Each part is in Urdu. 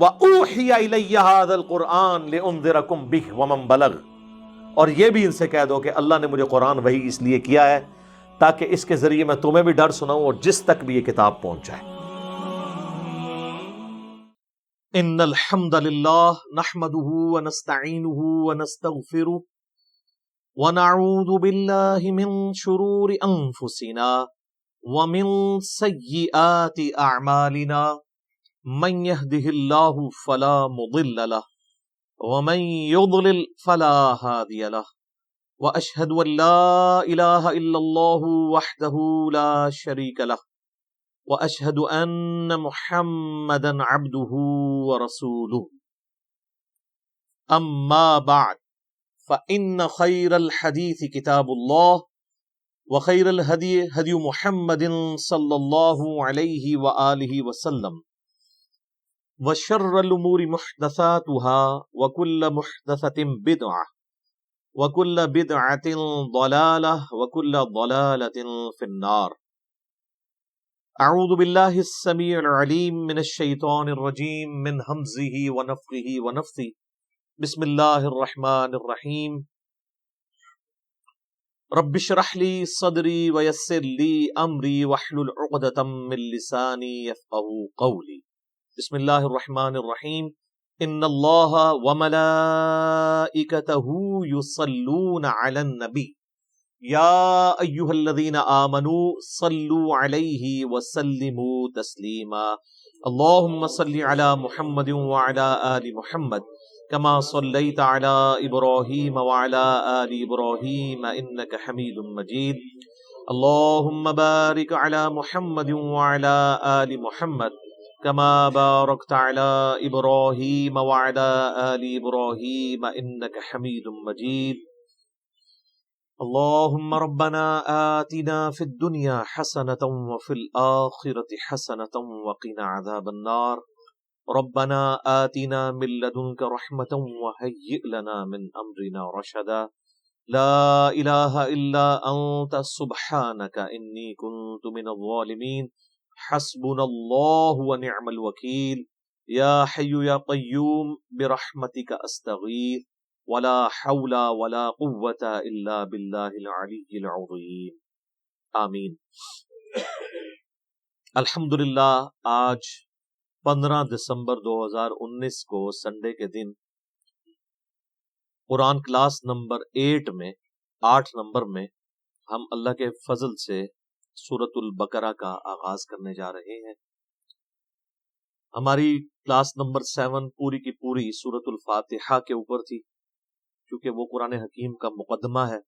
وَأُوحِيَ إِلَيَّ هَذَا الْقُرْآنُ لِأُنذِرَكُم بِهِ وَمَن بَلَغَ، اور یہ بھی ان سے کہہ دو کہ اللہ نے مجھے قرآن وحی اس لیے کیا ہے تاکہ اس کے ذریعے میں تمہیں بھی ڈر سناؤں اور جس تک بھی یہ کتاب پہنچ جائے۔ ان الحمد للہ نحمده ونستعینه ونستغفره ونعوذ باللہ من شرور انفسنا ومن سیئات اعمالنا، من يهده الله فلا مضل له ومن يضلل فلا هادي له، واشهد ان لا اله الا الله وحده لا شريك له، واشهد ان محمدا عبده ورسوله، اما بعد فان خير الحديث كتاب الله، وخير الهدي هدي محمد صلى الله عليه وآله وسلم، وشر الأمور محدثاتها وكل محدثة بدعة وكل بدعة ضلالة وكل ضلالة في النار۔ اعوذ بالله السميع العليم من الشيطان الرجيم من همزه ونفخه ونفثه، بسم الله الرحمن الرحيم، رب اشرح لي صدري ويسر لي امري واحلل عقدة من لساني يفقهوا قولي۔ بسم اللہ الرحمن الرحیم، ان اللہ وملائکتہ یصلون علی النبی یا ایہا الذین آمنوا صلوا علیہ وسلموا تسلیما، اللہم صل علی محمد وعلی آل محمد کما صلیت علی ابراہیم وعلی آل ابراہیم انک حمید مجید، اللہم بارک علی محمد وعلی آل محمد كما باركت على إبراهيم وعلى آل إبراهيم إنك حميد مجيد، اللهم ربنا آتنا في الدنيا حسنة وفي الآخرة حسنة وقنا عذاب النار، ربنا آتنا من لدنك رحمة وهيئ لنا من أمرنا رشدا، لا إله إلا أنت سبحانك إني كنت من الظالمين، حسبنا اللہ ونعم الوکیل، یا حی یا قیوم برحمتک استغیث، ولا حول ولا قوة الا باللہ العلی العظیم، آمین۔ الحمدللہ آج 15 دسمبر 2019 کو سنڈے کے دن قرآن کلاس نمبر 8 نمبر میں ہم اللہ کے فضل سے سورۃ البقرہ کا آغاز کرنے جا رہے ہیں۔ ہماری کلاس نمبر 7 پوری کی پوری سورۃ الفاتحہ کے اوپر تھی، کیونکہ وہ قرآن حکیم کا مقدمہ ہے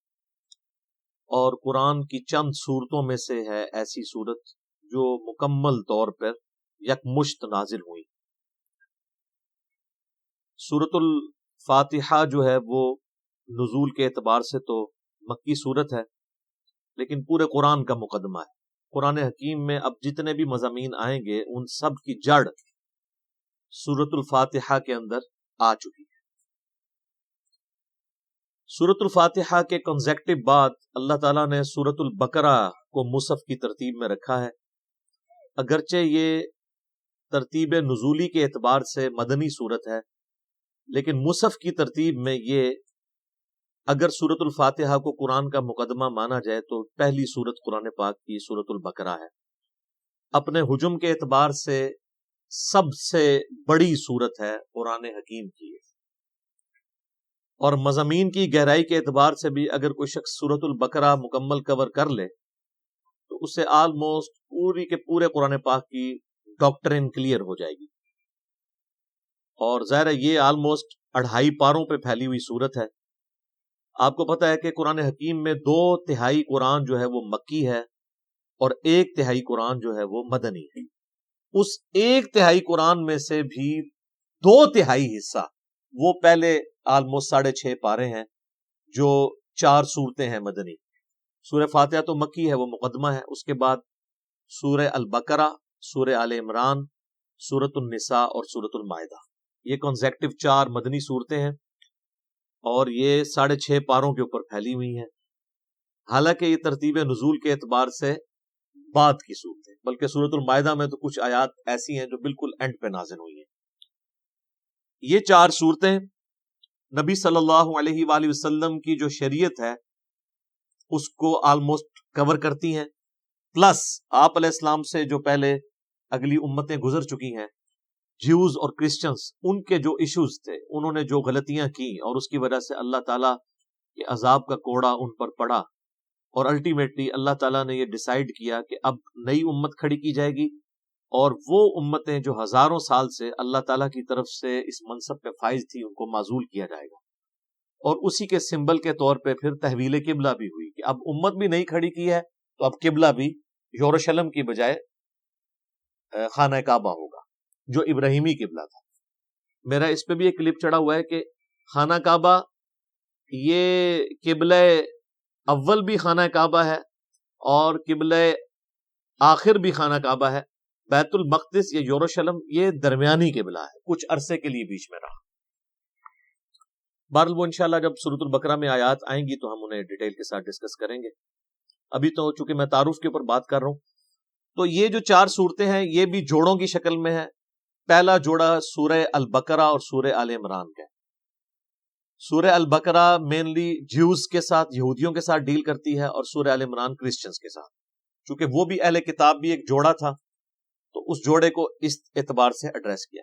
اور قرآن کی چند سورتوں میں سے ہے ایسی سورت جو مکمل طور پر یکمشت نازل ہوئی۔ سورۃ الفاتحہ جو ہے وہ نزول کے اعتبار سے تو مکی سورت ہے، لیکن پورے قرآن کا مقدمہ ہے۔ قرآن حکیم میں اب جتنے بھی مضامین آئیں گے ان سب کی جڑ سورۃ الفاتحہ کے اندر آ چکی ہے۔ سورۃ الفاتحہ کے کنزیکٹو بعد اللہ تعالیٰ نے سورۃ البقرہ کو مصحف کی ترتیب میں رکھا ہے، اگرچہ یہ ترتیب نزولی کے اعتبار سے مدنی سورت ہے، لیکن مصحف کی ترتیب میں یہ اگر سورۃ الفاتحہ کو قرآن کا مقدمہ مانا جائے تو پہلی سورت قرآن پاک کی سورۃ البقرہ ہے۔ اپنے حجم کے اعتبار سے سب سے بڑی سورت ہے قرآن حکیم کی، اور مضامین کی گہرائی کے اعتبار سے بھی اگر کوئی شخص سورۃ البقرہ مکمل کور کر لے تو اس سے آلموسٹ پوری کے پورے قرآن پاک کی ڈاکٹرن کلیئر ہو جائے گی، اور ظاہر ہے یہ آلموسٹ 2.5 پاروں پہ پھیلی ہوئی سورت ہے۔ آپ کو پتہ ہے کہ قرآن حکیم میں 2/3 قرآن جو ہے وہ مکی ہے اور 1/3 قرآن جو ہے وہ مدنی ہے۔ اس 1/3 قرآن میں سے بھی 2/3 حصہ وہ پہلے آلموسٹ 6.5 پارے ہیں جو 4 سورتیں ہیں مدنی۔ سورہ فاتحہ تو مکی ہے، وہ مقدمہ ہے، اس کے بعد سورہ البقرہ، سورہ آل عمران، سورۃ النساء اور سورۃ المائدہ، یہ کنزیکٹو 4 مدنی صورتیں ہیں اور یہ 6.5 پاروں کے اوپر پھیلی ہوئی ہیں۔ حالانکہ یہ ترتیب نزول کے اعتبار سے بعد کی صورتیں، بلکہ سورۃ المائدہ میں تو کچھ آیات ایسی ہیں جو بالکل اینڈ پہ نازل ہوئی ہیں۔ یہ 4 صورتیں نبی صلی اللہ علیہ وآلہ وسلم کی جو شریعت ہے اس کو آلموسٹ کور کرتی ہیں، پلس آپ علیہ السلام سے جو پہلے اگلی امتیں گزر چکی ہیں، جیوز اور کرسچنز، ان کے جو ایشوز تھے، انہوں نے جو غلطیاں کی اور اس کی وجہ سے اللہ تعالیٰ کے عذاب کا کوڑا ان پر پڑا، اور الٹیمیٹلی اللہ تعالیٰ نے یہ ڈیسائیڈ کیا کہ اب نئی امت کھڑی کی جائے گی، اور وہ امتیں جو ہزاروں سال سے اللہ تعالیٰ کی طرف سے اس منصب پہ فائز تھی ان کو معزول کیا جائے گا، اور اسی کے سمبل کے طور پہ پھر تحویل قبلہ بھی ہوئی کہ اب امت بھی نہیں کھڑی کی ہے تو اب قبلہ بھی یروشلم کی بجائے خانہ کعبہ ہوگا جو ابراہیمی قبلہ تھا۔ میرا اس پہ بھی ایک کلپ چڑھا ہوا ہے کہ خانہ کعبہ یہ قبلہ اول بھی خانہ کعبہ ہے اور قبلہ آخر بھی خانہ کعبہ ہے، بیت المقدس یا یروشلم یہ درمیانی قبلہ ہے، کچھ عرصے کے لیے بیچ میں رہا۔ بہرحال وہ انشاءاللہ جب سورۃ البقرہ میں آیات آئیں گی تو ہم انہیں ڈیٹیل کے ساتھ ڈسکس کریں گے، ابھی تو چونکہ میں تعارف کے اوپر بات کر رہا ہوں۔ تو یہ جو 4 صورتیں ہیں یہ بھی جوڑوں کی شکل میں ہے۔ پہلا جوڑا سورہ البقرہ اور سورہ آل عمران کا ہے۔ سورہ البقرہ مینلی جیوز کے ساتھ، یہودیوں کے ساتھ ڈیل کرتی ہے، اور سورہ آل عمران کرسچنز کے ساتھ، چونکہ وہ بھی اہل کتاب بھی ایک جوڑا تھا تو اس جوڑے کو اس اعتبار سے ایڈریس کیا۔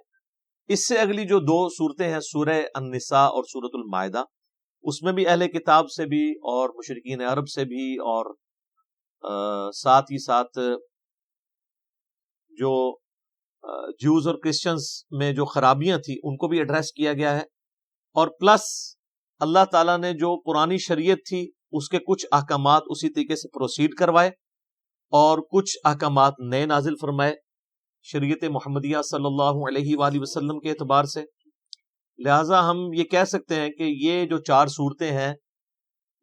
اس سے اگلی جو 2 صورتیں ہیں سورہ النساء اور سورۃ المائدہ، اس میں بھی اہل کتاب سے بھی اور مشرکین عرب سے بھی اور ساتھ ہی ساتھ جو جیوز اور کرسچنز میں جو خرابیاں تھیں ان کو بھی ایڈریس کیا گیا ہے، اور پلس اللہ تعالیٰ نے جو پرانی شریعت تھی اس کے کچھ احکامات اسی طریقے سے پروسیڈ کروائے اور کچھ احکامات نئے نازل فرمائے شریعت محمدیہ صلی اللہ علیہ وآلہ وسلم کے اعتبار سے۔ لہٰذا ہم یہ کہہ سکتے ہیں کہ یہ جو 4 صورتیں ہیں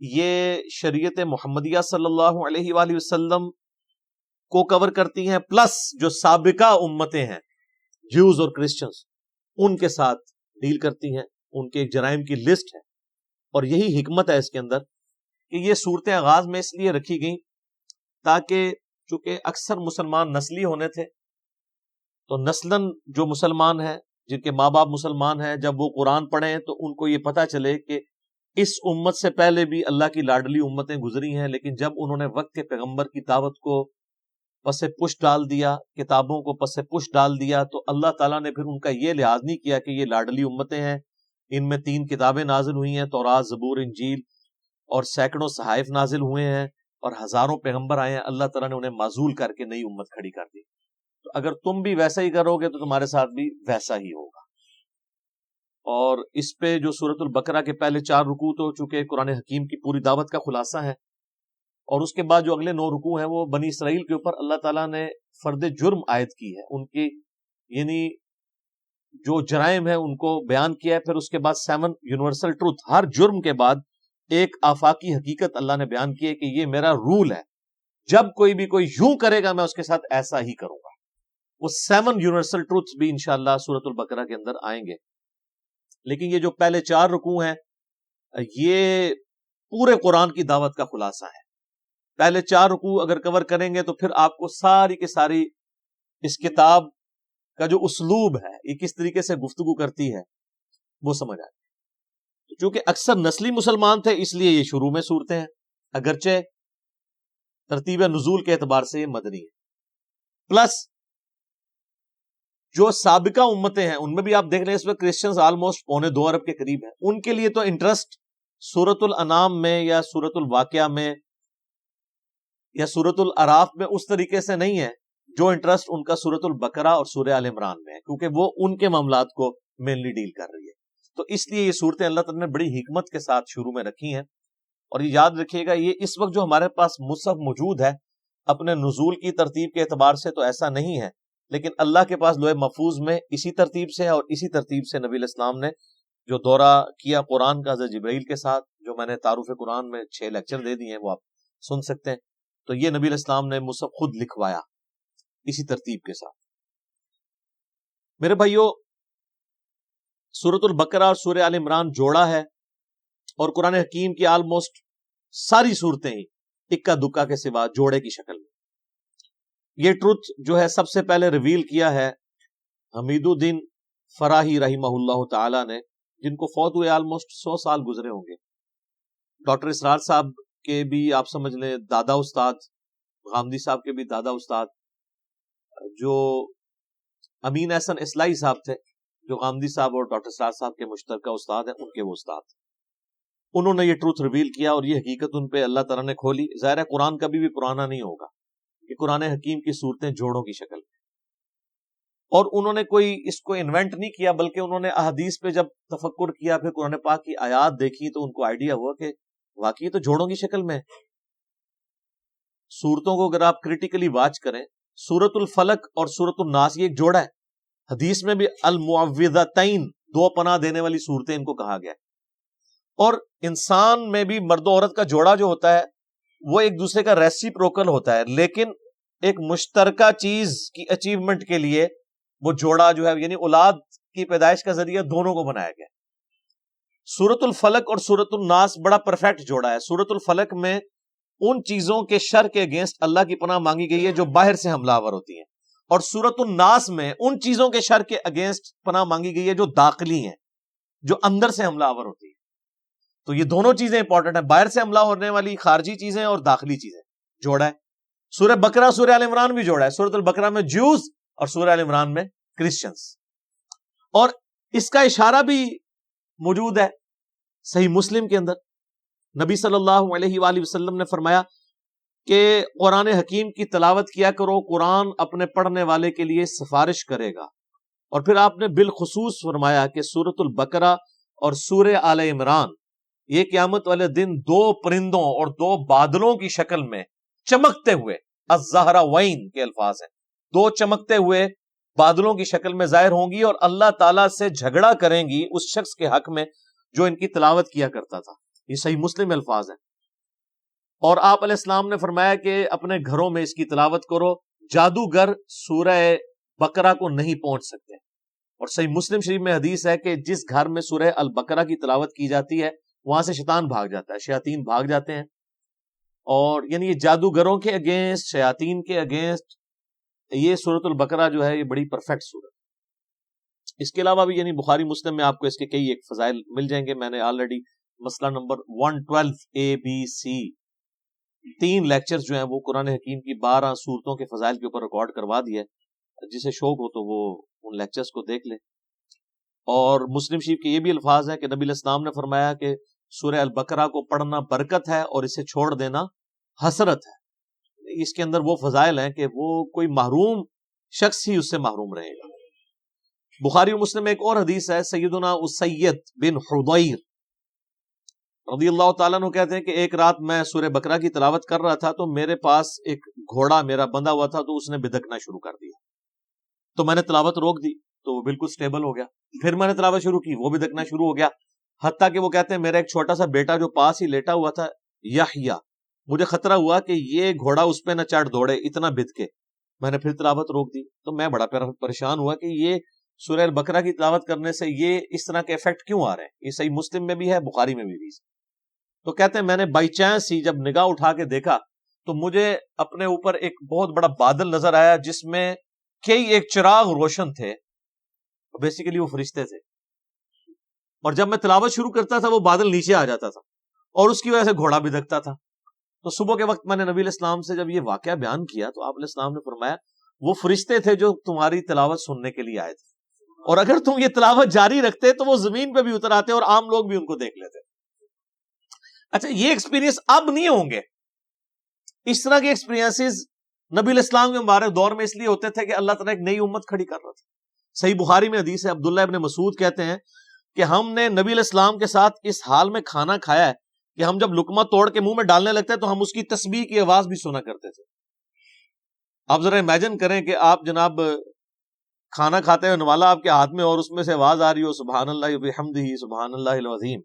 یہ شریعت محمدیہ صلی اللہ علیہ وآلہ وسلم کو کور کرتی ہیں، پلس جو سابقہ امتیں ہیں جیوز اور کرسچنز ان کے ساتھ ڈیل کرتی ہیں، ان کے ایک جرائم کی لسٹ ہے۔ اور یہی حکمت ہے اس کے اندر کہ یہ صورتیں آغاز میں اس لیے رکھی گئیں تاکہ چونکہ اکثر مسلمان نسلی ہونے تھے تو نسلاً جو مسلمان ہیں جن کے ماں باپ مسلمان ہیں جب وہ قرآن پڑھیں تو ان کو یہ پتہ چلے کہ اس امت سے پہلے بھی اللہ کی لاڈلی امتیں گزری ہیں، لیکن جب انہوں نے وقت کے پیغمبر کی دعوت کو پس پش ڈال دیا، کتابوں کو پس پش ڈال دیا، تو اللہ تعالیٰ نے پھر ان کا یہ لحاظ نہیں کیا کہ یہ لاڈلی امتیں ہیں، ان میں 3 کتابیں نازل ہوئی ہیں، تورات، زبور، انجیل، اور سینکڑوں صحائف نازل ہوئے ہیں اور ہزاروں پیغمبر آئے ہیں، اللہ تعالیٰ نے انہیں معزول کر کے نئی امت کھڑی کر دی۔ تو اگر تم بھی ویسا ہی کرو گے تو تمہارے ساتھ بھی ویسا ہی ہوگا۔ اور اس پہ جو سورۃ البقرہ کے پہلے 4 رکوع تو چونکہ قرآن حکیم کی پوری دعوت کا خلاصہ ہے، اور اس کے بعد جو اگلے 9 رکوع ہیں وہ بنی اسرائیل کے اوپر اللہ تعالیٰ نے فرد جرم عائد کی ہے، ان کی یعنی جو جرائم ہیں ان کو بیان کیا ہے، پھر اس کے بعد 7 یونیورسل ٹروتھ، ہر جرم کے بعد ایک آفاقی حقیقت اللہ نے بیان کی ہے کہ یہ میرا رول ہے، جب کوئی بھی کوئی یوں کرے گا میں اس کے ساتھ ایسا ہی کروں گا۔ وہ 7 یونیورسل ٹروتھ بھی انشاءاللہ سورۃ البقرہ کے اندر آئیں گے، لیکن یہ جو پہلے 4 رکوع ہیں یہ پورے قرآن کی دعوت کا خلاصہ ہے۔ پہلے 4 رکوع اگر کور کریں گے تو پھر آپ کو ساری کی ساری اس کتاب کا جو اسلوب ہے یہ کس طریقے سے گفتگو کرتی ہے وہ سمجھ آئے۔ چونکہ اکثر نسلی مسلمان تھے اس لیے یہ شروع میں صورتیں ہیں، اگرچہ ترتیب نزول کے اعتبار سے یہ مدنی ہے۔ پلس جو سابقہ امتیں ہیں ان میں بھی آپ دیکھ لیں اس میں کرسچنز آلموسٹ 2.25 ارب کے قریب ہیں، ان کے لیے تو انٹرسٹ سورۃ الانعام میں یا سورۃ الواقعہ میں یا سورۃ الاعراف میں اس طریقے سے نہیں ہے جو انٹرسٹ ان کا سورۃ البقرہ اور سورہ آل عمران میں ہے، کیونکہ وہ ان کے معاملات کو مینلی ڈیل کر رہی ہے۔ تو اس لیے یہ صورتیں اللہ تعالیٰ نے بڑی حکمت کے ساتھ شروع میں رکھی ہیں، اور یہ یاد رکھیے گا یہ اس وقت جو ہمارے پاس مصحف موجود ہے اپنے نزول کی ترتیب کے اعتبار سے تو ایسا نہیں ہے، لیکن اللہ کے پاس لوح محفوظ میں اسی ترتیب سے ہے، اور اسی ترتیب سے نبی علیہ السلام نے جو دورہ کیا قرآن کا حضرت جبرائیل کے ساتھ، جو میں نے تعارف قرآن میں 6 لیکچر دے دیے ہیں وہ آپ سن سکتے ہیں، تو یہ نبی علیہ السلام نے مصحف خود لکھوایا اسی ترتیب کے ساتھ۔ میرے بھائیو، سورۃ البقرہ اور سورہ آل عمران جوڑا ہے، اور قرآن حکیم کی آلموسٹ ساری صورتیں ہی اکا دکا کے سوا جوڑے کی شکل میں۔ یہ ٹروتھ جو ہے سب سے پہلے ریویل کیا ہے حمید الدین فراہی رحمہ اللہ تعالی نے، جن کو فوت ہوئے آلموسٹ 100 سال گزرے ہوں گے. ڈاکٹر اسرار صاحب کے بھی آپ سمجھ لیں دادا استاد، غامدی صاحب کے بھی دادا استاد، جو امین احسن اصلاحی صاحب تھے جو غامدی صاحب اور ڈاکٹر اسرار صاحب کے مشترکہ استاد ہیں، ان کے وہ استاد، انہوں نے یہ ٹروتھ ریویل کیا اور یہ حقیقت ان پہ اللہ تعالیٰ نے کھولی. ظاہر ہے قرآن کبھی بھی پرانا نہیں ہوگا، کہ قرآن حکیم کی صورتیں جوڑوں کی شکل میں، اور انہوں نے کوئی اس کو انوینٹ نہیں کیا، بلکہ انہوں نے احادیث پہ جب تفکر کیا، پھر قرآن پاک کی آیات دیکھی تو ان کو آئیڈیا ہوا کہ واقعی تو جوڑوں کی شکل میں. صورتوں کو اگر آپ کریٹیکلی واچ کریں، سورۃ الفلق اور سورۃ الناس یہ ایک جوڑا ہے. حدیث میں بھی المعوذتین، 2 پناہ دینے والی صورتیں ان کو کہا گیا ہے. اور انسان میں بھی مرد و عورت کا جوڑا جو ہوتا ہے وہ ایک دوسرے کا ریسیپروکل ہوتا ہے، لیکن ایک مشترکہ چیز کی اچیومنٹ کے لیے وہ جوڑا جو ہے، یعنی اولاد کی پیدائش کا ذریعہ دونوں کو بنایا گیا. سورۃ الفلق اور سورۃ الناس بڑا پرفیکٹ جوڑا ہے. سورۃ الفلق میں ان چیزوں کے شر کے اگینسٹ اللہ کی پناہ مانگی گئی ہے جو باہر سے حملہ آور ہوتی ہیں، اور سورۃ الناس میں ان چیزوں کے شر کے اگینسٹ پناہ مانگی گئی ہے جو داخلی ہیں، جو اندر سے حملہ آور ہوتی ہیں. تو یہ دونوں چیزیں امپورٹنٹ ہیں، باہر سے حملہ ہونے والی خارجی چیزیں اور داخلی چیزیں. جوڑا ہے. سورہ بقرہ سورہ آل عمران بھی جوڑا ہے. سورۃ البقرہ میں جوز اور سورہ آل عمران میں کرسچنز. اور اس کا اشارہ بھی موجود ہے صحیح مسلم کے اندر. نبی صلی اللہ علیہ وآلہ وسلم نے فرمایا کہ قرآن حکیم کی تلاوت کیا کرو، قرآن اپنے پڑھنے والے کے لیے سفارش کرے گا. اور پھر آپ نے بالخصوص فرمایا کہ سورۃ البقرہ اور سورہ آل عمران یہ قیامت والے دن 2 پرندوں اور 2 بادلوں کی شکل میں چمکتے ہوئے، الزہراوین کے الفاظ ہیں، 2 چمکتے ہوئے بادلوں کی شکل میں ظاہر ہوں گی اور اللہ تعالیٰ سے جھگڑا کریں گی اس شخص کے حق میں جو ان کی تلاوت کیا کرتا تھا. یہ صحیح مسلم الفاظ ہیں. اور آپ علیہ السلام نے فرمایا کہ اپنے گھروں میں اس کی تلاوت کرو، جادوگر سورہ بقرہ کو نہیں پہنچ سکتے. اور صحیح مسلم شریف میں حدیث ہے کہ جس گھر میں سورہ البقرہ کی تلاوت کی جاتی ہے وہاں سے شیطان بھاگ جاتا ہے، شیاطین بھاگ جاتے ہیں. اور یعنی یہ جادوگروں کے اگینسٹ، شیاطین کے اگینسٹ یہ سورۃ البقرہ جو ہے یہ بڑی پرفیکٹ سورت. اس کے علاوہ بھی یعنی بخاری مسلم میں آپ کو اس کے کئی ایک فضائل مل جائیں گے. میں نے آلریڈی مسئلہ نمبر 112 3 لیکچرز جو ہیں وہ قرآن حکیم کی 12 صورتوں کے فضائل کے اوپر ریکارڈ کروا دیا ہے. جسے شوق ہو تو وہ ان لیکچرز کو دیکھ لے. اور مسلم شریف کے یہ بھی الفاظ ہیں کہ نبی علیہ السلام نے فرمایا کہ سورہ البقرہ کو پڑھنا برکت ہے اور اسے چھوڑ دینا حسرت ہے. اس کے اندر وہ فضائل ہیں کہ وہ کوئی محروم شخص ہی اس سے محروم رہے گا. بخاری و مسلم میں ایک اور حدیث ہے، سیدنا اسید بن حضیر رضی اللہ تعالیٰ عنہ کہتے ہیں کہ ایک رات میں سورہ بقرہ کی تلاوت کر رہا تھا تو میرے پاس ایک گھوڑا میرا بندھا ہوا تھا تو اس نے بدکنا شروع کر دیا. تو میں نے تلاوت روک دی تو وہ بالکل سٹیبل ہو گیا. پھر میں نے تلاوت شروع کی، وہ بدکنا شروع ہو گیا. حتیٰ کہ وہ کہتے ہیں میرا ایک چھوٹا سا بیٹا جو پاس ہی لیٹا ہوا تھا، یحییٰ، مجھے خطرہ ہوا کہ یہ گھوڑا اس پہ نہ چڑھ دوڑے، اتنا بدکے. میں نے پھر تلاوت روک دی تو میں بڑا پریشان ہوا کہ یہ سورہ البقرہ کی تلاوت کرنے سے یہ اس طرح کے افیکٹ کیوں آ رہے ہیں. یہ صحیح مسلم میں بھی ہے، بخاری میں بھی. تو کہتے ہیں میں نے بائی چانس ہی جب نگاہ اٹھا کے دیکھا تو مجھے اپنے اوپر ایک بہت بڑا بادل نظر آیا جس میں کئی ایک چراغ روشن تھے. بیسیکلی وہ فرشتے تھے. اور جب میں تلاوت شروع کرتا تھا وہ بادل نیچے آ جاتا تھا اور اس کی وجہ سے گھوڑا بدکتا تھا. تو صبح کے وقت میں نے نبی علیہ السلام سے جب یہ واقعہ بیان کیا تو آپ علیہ السلام نے فرمایا وہ فرشتے تھے جو تمہاری تلاوت سننے کے لیے آئے تھے، اور اگر تم یہ تلاوت جاری رکھتے تو وہ زمین پہ بھی اتر آتے اور عام لوگ بھی ان کو دیکھ لیتے. اچھا، یہ ایکسپیرینس اب نہیں ہوں گے. اس طرح کے ایکسپیرینسز نبی علیہ السلام کے مبارک دور میں اس لیے ہوتے تھے کہ اللہ تعالیٰ ایک نئی امت کھڑی کر رہا تھا. صحیح بخاری میں حدیث ہے، عبداللہ ابن مسعود کہتے ہیں کہ ہم نے نبی علیہ السلام کے ساتھ اس حال میں کھانا کھایا ہے کہ ہم جب لقمہ توڑ کے منہ میں ڈالنے لگتے تو ہم اس کی تسبیح کی آواز بھی سنا کرتے تھے. آپ ذرا امیجن کریں کہ آپ جناب کھانا کھاتے ہیں، نوالا آپ کے ہاتھ میں اور اس میں سے آواز آ رہی ہو سبحان اللہ وبحمدہ سبحان اللہ العظیم.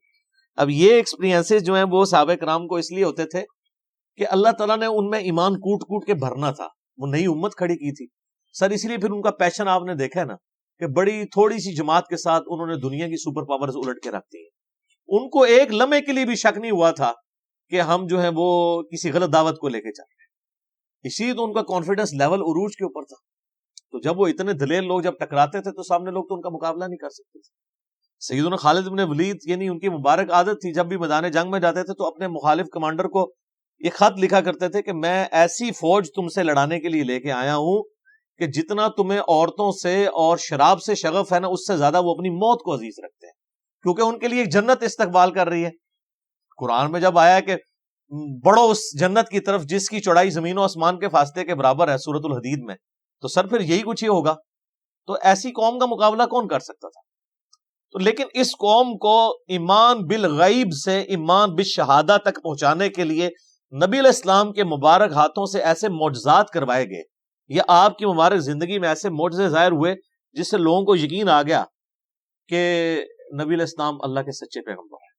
اب یہ ایکسپیرینسز جو ہیں وہ صحابہ کرام کو اس لیے ہوتے تھے کہ اللہ تعالیٰ نے ان میں ایمان کوٹ کوٹ کے بھرنا تھا. وہ نئی امت کھڑی کی تھی سر، اس لیے پھر ان کا پیشن آپ نے دیکھا ہے نا کہ بڑی تھوڑی سی جماعت کے ساتھ انہوں نے دنیا کی سپر پاورز الٹ کے رکھ دی ہیں. ان کو ایک لمحے کے لیے بھی شک نہیں ہوا تھا کہ ہم جو ہے وہ کسی غلط دعوت کو لے کے چل رہے ہیں. اسی تو ان کا کانفیڈنس لیول عروج کے اوپر تھا. تو جب وہ اتنے دلیر لوگ جب ٹکراتے تھے تو سامنے لوگ تو ان کا مقابلہ نہیں کر سکتے تھے. سیدنا خالد بن ولید یعنی ان کی مبارک عادت تھی جب بھی میدان جنگ میں جاتے تھے تو اپنے مخالف کمانڈر کو یہ خط لکھا کرتے تھے کہ میں ایسی فوج تم سے لڑانے کے لیے لے کے آیا ہوں کہ جتنا تمہیں عورتوں سے اور شراب سے شغف ہے نا، اس سے زیادہ وہ اپنی موت کو عزیز رکھتے ہیں، کیونکہ ان کے لیے ایک جنت استقبال کر رہی ہے. قرآن میں جب آیا کہ بڑھو اس جنت کی طرف جس کی چوڑائی زمین و آسمان کے فاصلے کے برابر ہے سورۃ الحدید میں، تو سر پھر یہی کچھ ہی ہوگا. تو ایسی قوم کا مقابلہ کون کر سکتا تھا؟ تو لیکن اس قوم کو ایمان بالغیب سے ایمان بالشہادہ تک پہنچانے کے لیے نبی علیہ السلام کے مبارک ہاتھوں سے ایسے معجزات کروائے گئے، یا آپ کی مبارک زندگی میں ایسے معجزے ظاہر ہوئے جس سے لوگوں کو یقین آ گیا کہ نبی علیہ السلام اللہ کے سچے پیغمبر ہیں.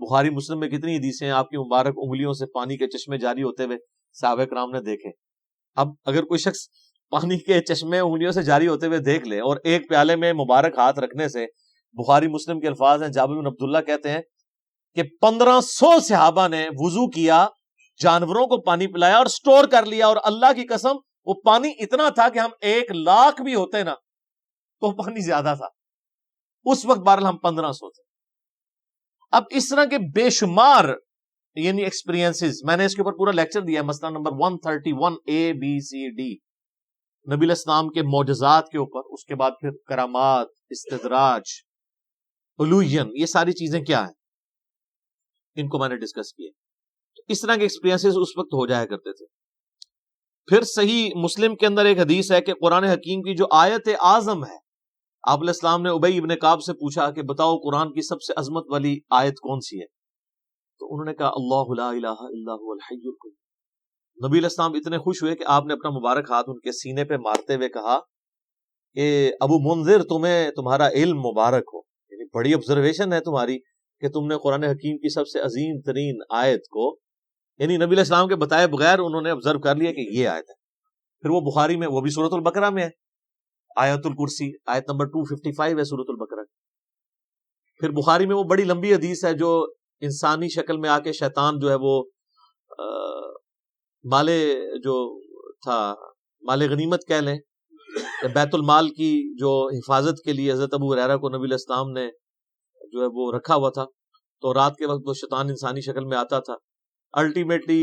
بخاری مسلم میں کتنی حدیثیں ہیں آپ کی مبارک انگلیوں سے پانی کے چشمے جاری ہوتے ہوئے صحابہ کرام نے دیکھے. اب اگر کوئی شخص پانی کے چشمے انگلیوں سے جاری ہوتے ہوئے دیکھ لے، اور ایک پیالے میں مبارک ہاتھ رکھنے سے، بخاری مسلم کے الفاظ ہیں، جابر بن عبداللہ کہتے ہیں کہ 1500 صحابہ نے وضو کیا، جانوروں کو پانی پلایا اور سٹور کر لیا، اور اللہ کی قسم وہ پانی اتنا تھا کہ ہم 1,00,000 بھی ہوتے نا تو پانی زیادہ تھا. اس وقت بہرحال ہم 1500 تھے. اب اس طرح کے بے شمار یعنی ایکسپیرینسز، میں نے اس کے اوپر پورا لیکچر دیا ہے، مسئلہ نمبر 131 ABCD، نبی علیہ السلام کے معجزات کے اوپر. اس کے بعد پھر کرامات، استدراج، علوین، یہ ساری چیزیں کیا ہیں ان کو میں نے ڈسکس کیا. اس طرح کے ایکسپیرینسز اس وقت ہو جایا کرتے تھے. پھر صحیح مسلم کے اندر ایک حدیث ہے کہ قرآن حکیم کی جو آیت اعظم ہے، آپ علیہ السلام نے ابی ابن کعب سے پوچھا کہ بتاؤ قرآن کی سب سے عظمت والی آیت کون سی ہے؟ تو انہوں نے کہا اللہ لا الہ الا هو الحی القیوم. نبی علیہ السلام اتنے خوش ہوئے کہ آپ نے اپنا مبارک ہاتھ ان کے سینے پہ مارتے ہوئے کہا کہ ابو منذر تمہیں تمہارا علم مبارک ہو، یعنی بڑی آبزرویشن ہے تمہاری کہ تم نے قرآن حکیم کی سب سے عظیم ترین آیت کو، یعنی نبی علیہ السلام کے بتائے بغیر انہوں نے آبزرو کر لیا کہ یہ آیت ہے. پھر وہ بخاری میں، وہ بھی سورۃ البقرہ میں ہے، آیت الکرسی آیت نمبر 255 ہے سورۃ البقرہ. پھر بخاری میں وہ بڑی لمبی حدیث ہے جو انسانی شکل میں آ کے شیطان جو ہے وہ مال جو تھا، مال غنیمت کہہ لیں، بیت المال کی جو حفاظت کے لیے حضرت ابو ہریرہ کو نبی علیہ السلام نے جو ہے وہ رکھا ہوا تھا. تو رات کے وقت وہ شیطان انسانی شکل میں آتا تھا. الٹیمیٹلی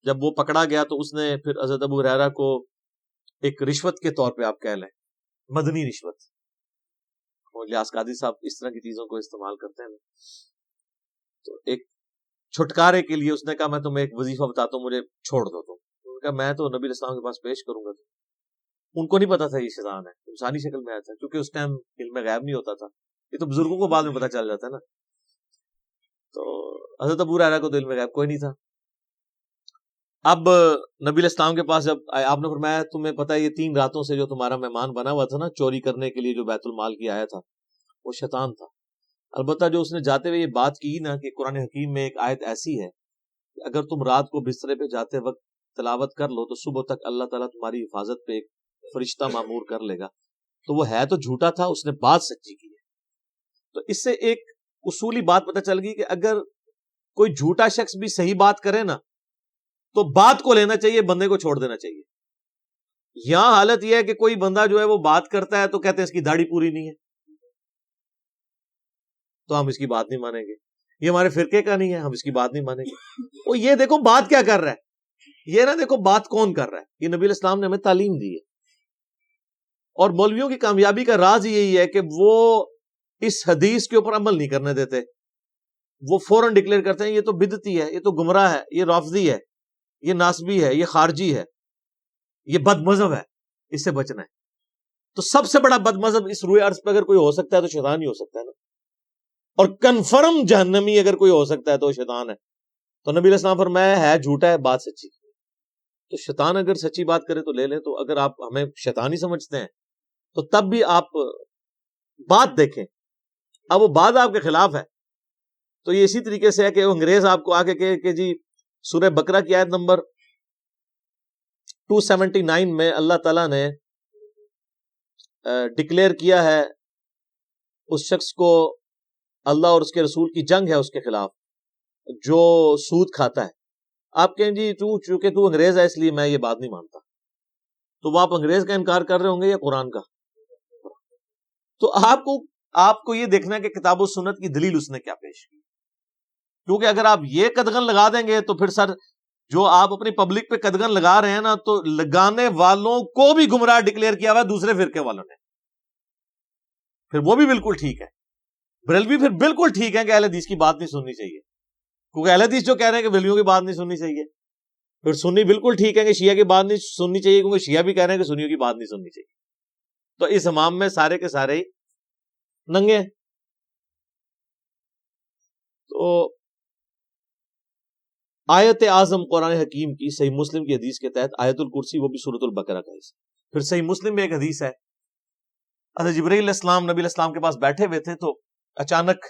جب وہ پکڑا گیا تو اس نے پھر حضرت ابو ہریرہ کو ایک رشوت کے طور پہ آپ کہہ لیں، مدنی رشوت، اور الیاس قادری صاحب اس طرح کی چیزوں کو استعمال کرتے ہیں، تو ایک چھٹکارے کے لیے اس نے کہا میں تمہیں ایک وظیفہ بتاتا ہوں، مجھے چھوڑ دو. تو انہوں نے کہا میں تو نبی علیہ السلام کے پاس پیش کروں گا. ان کو نہیں پتا تھا یہ شیطان ہے، انسانی شکل میں آیا تھا، کیونکہ اس ٹائم علم غیب نہیں ہوتا تھا. یہ تو بزرگوں کو بعد میں پتا چل جاتا ہے نا. تو حضرت ابو ہریرہ کو تو علم غیب کوئی نہیں تھا. اب نبی علیہ السلام کے پاس جب آپ نے فرمایا تمہیں پتہ ہے یہ 3 راتوں سے جو تمہارا مہمان بنا ہوا تھا نا چوری کرنے کے لیے جو بیت المال کی آیا تھا، وہ شیطان تھا. البتہ جو اس نے جاتے ہوئے یہ بات کی نا کہ قرآن حکیم میں ایک آیت ایسی ہے کہ اگر تم رات کو بسترے پہ جاتے وقت تلاوت کر لو تو صبح تک اللہ تعالیٰ تمہاری حفاظت پہ ایک فرشتہ معمور کر لے گا، تو وہ ہے تو جھوٹا تھا، اس نے بات سچی کی ہے. تو اس سے ایک اصولی بات پتہ چل گئی کہ اگر کوئی جھوٹا شخص بھی صحیح بات کرے نا تو بات کو لینا چاہیے، بندے کو چھوڑ دینا چاہیے. یہاں حالت یہ ہے کہ کوئی بندہ جو ہے وہ بات کرتا ہے تو کہتے ہیں اس کی داڑھی پوری نہیں ہے تو ہم اس کی بات نہیں مانیں گے، یہ ہمارے فرقے کا نہیں ہے ہم اس کی بات نہیں مانیں گے. وہ یہ دیکھو بات کیا کر رہا ہے، یہ نہ دیکھو بات کون کر رہا ہے. یہ نبی علیہ السلام نے ہمیں تعلیم دی ہے، اور مولویوں کی کامیابی کا راز یہی ہے کہ وہ اس حدیث کے اوپر عمل نہیں کرنے دیتے. وہ فوراً ڈکلیئر کرتے ہیں یہ تو بدعتی ہے، یہ تو گمراہ ہے، یہ رافضی ہے، یہ ناسبی ہے، یہ خارجی ہے، یہ بد مذہب ہے، اس سے بچنا ہے. تو سب سے بڑا بد مذہب اس روئے ارض پہ اگر کوئی ہو سکتا ہے تو شیطان ہی ہو سکتا ہے نا. اور کنفرم جہنمی اگر کوئی ہو سکتا ہے تو شیطان ہے. تو نبی علیہ السلام فرمایا ہے جھوٹا ہے، بات سچی. تو شیطان اگر سچی بات کرے تو لے لیں. تو اگر آپ ہمیں شیطان ہی سمجھتے ہیں تو تب بھی آپ بات دیکھیں. اب وہ بات آپ کے خلاف ہے تو یہ اسی طریقے سے ہے کہ وہ انگریز آپ کو آ کے کہ جی سورہ بقرہ کی آیت نمبر 279 میں اللہ تعالیٰ نے ڈکلیئر کیا ہے اس شخص کو، اللہ اور اس کے رسول کی جنگ ہے اس کے خلاف جو سود کھاتا ہے. آپ کہیں جی چونکہ تو انگریز ہے اس لیے میں یہ بات نہیں مانتا. تو وہ آپ انگریز کا انکار کر رہے ہوں گے یا قرآن کا؟ تو آپ کو یہ دیکھنا ہے کہ کتاب و سنت کی دلیل اس نے کیا پیش کی، کیونکہ اگر آپ یہ قدغن لگا دیں گے تو پھر سر جو آپ اپنی پبلک پہ قدغن لگا رہے ہیں نا، تو لگانے والوں کو بھی گمراہ ڈکلیئر کیا ہوا ہے دوسرے فرقے والوں نے، پھر وہ بھی بالکل ٹھیک ہے، بریلوی پھر بالکل ٹھیک ہے کہ اہل حدیث کی بات نہیں سننی چاہیے، کیونکہ اہل حدیث جو کہہ رہے ہیں کہ بریلویوں کی بات نہیں سننی چاہیے، پھر سنی بالکل ٹھیک ہے کہ شیعہ کی بات نہیں سننی چاہیے، کیونکہ شیعہ بھی کہہ رہے ہیں کہ سنیوں کی بات نہیں سننی چاہیے. تو اس امام میں سارے کے سارے ہی ننگے ہیں. تو آیت اعظم قرآن حکیم کی صحیح مسلم کی حدیث کے تحت آیت الکرسی، وہ بھی سورۃ البقرہ کا حصہ. پھر صحیح مسلم میں ایک حدیث ہے، حضرت جبرائیل علیہ السلام نبی علیہ السلام کے پاس بیٹھے ہوئے تھے، تو اچانک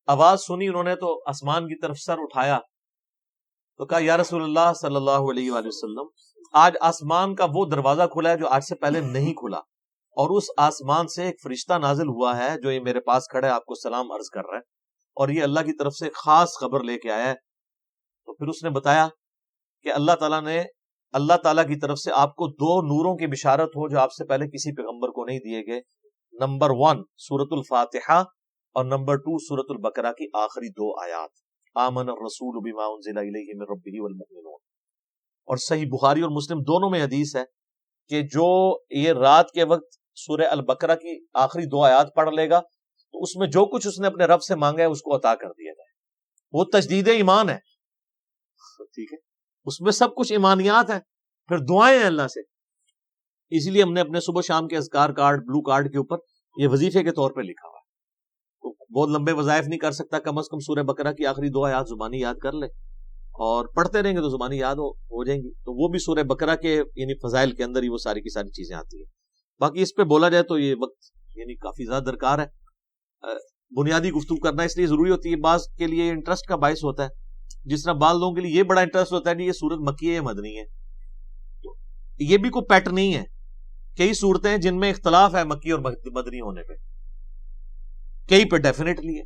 آواز سنی انہوں نے، تو آسمان کی طرف سر اٹھایا تو کہا یا رسول اللہ صلی اللہ علیہ وآلہ وسلم، آج آسمان کا وہ دروازہ کھلا ہے جو آج سے پہلے نہیں کھلا، اور اس آسمان سے ایک فرشتہ نازل ہوا ہے جو یہ میرے پاس کھڑا ہے، آپ کو سلام عرض کر رہا ہے، اور یہ اللہ کی طرف سے خاص خبر لے کے آیا ہے. تو پھر اس نے بتایا کہ اللہ تعالیٰ کی طرف سے آپ کو 2 نوروں کی بشارت ہو جو آپ سے پہلے کسی پیغمبر کو نہیں دیے گئے. نمبر 1 سورۃ الفاتحہ، اور نمبر 2 سورۃ البقرہ کی آخری 2 آیات، آمن الرسول بما انزل الیہ من ربہ والمؤمنون. اور صحیح بخاری اور مسلم دونوں میں حدیث ہے کہ جو یہ رات کے وقت سورہ البقرہ کی آخری 2 آیات پڑھ لے گا تو اس میں جو کچھ اس نے اپنے رب سے مانگا ہے اس کو عطا کر دیا جائے. وہ تجدید ایمان ہے، ٹھیک ہے، اس میں سب کچھ ایمانیات ہیں، پھر دعائیں ہیں اللہ سے. اسی لیے ہم نے اپنے صبح شام کے اذکار کارڈ، بلو کارڈ کے اوپر یہ وظیفے کے طور پہ لکھا ہوا ہے. تو بہت لمبے وظائف نہیں کر سکتا، کم از کم سورہ بقرہ کی آخری 2 آیات زبانی یاد کر لے، اور پڑھتے رہیں گے تو زبانی یاد ہو جائیں گی. تو وہ بھی سورہ بقرہ کے یعنی فضائل کے اندر ہی وہ ساری کی ساری چیزیں آتی ہیں. باقی اس پہ بولا جائے تو یہ وقت یعنی کافی زیادہ درکار ہے. بنیادی گفتگو کرنا اس لیے ضروری ہوتی ہے، بعض کے لیے انٹرسٹ کا باعث ہوتا ہے، جس طرح بعض لوگوں کے لیے یہ بڑا انٹرسٹ ہوتا ہے کہ یہ سورت مکی ہے یا مدنی ہے. تو یہ بھی کوئی پیٹ نہیں ہے، کئی صورتیں ہیں جن میں اختلاف ہے مکی اور مدنی ہونے پہ، کئی پہ ڈیفینیٹلی ہے.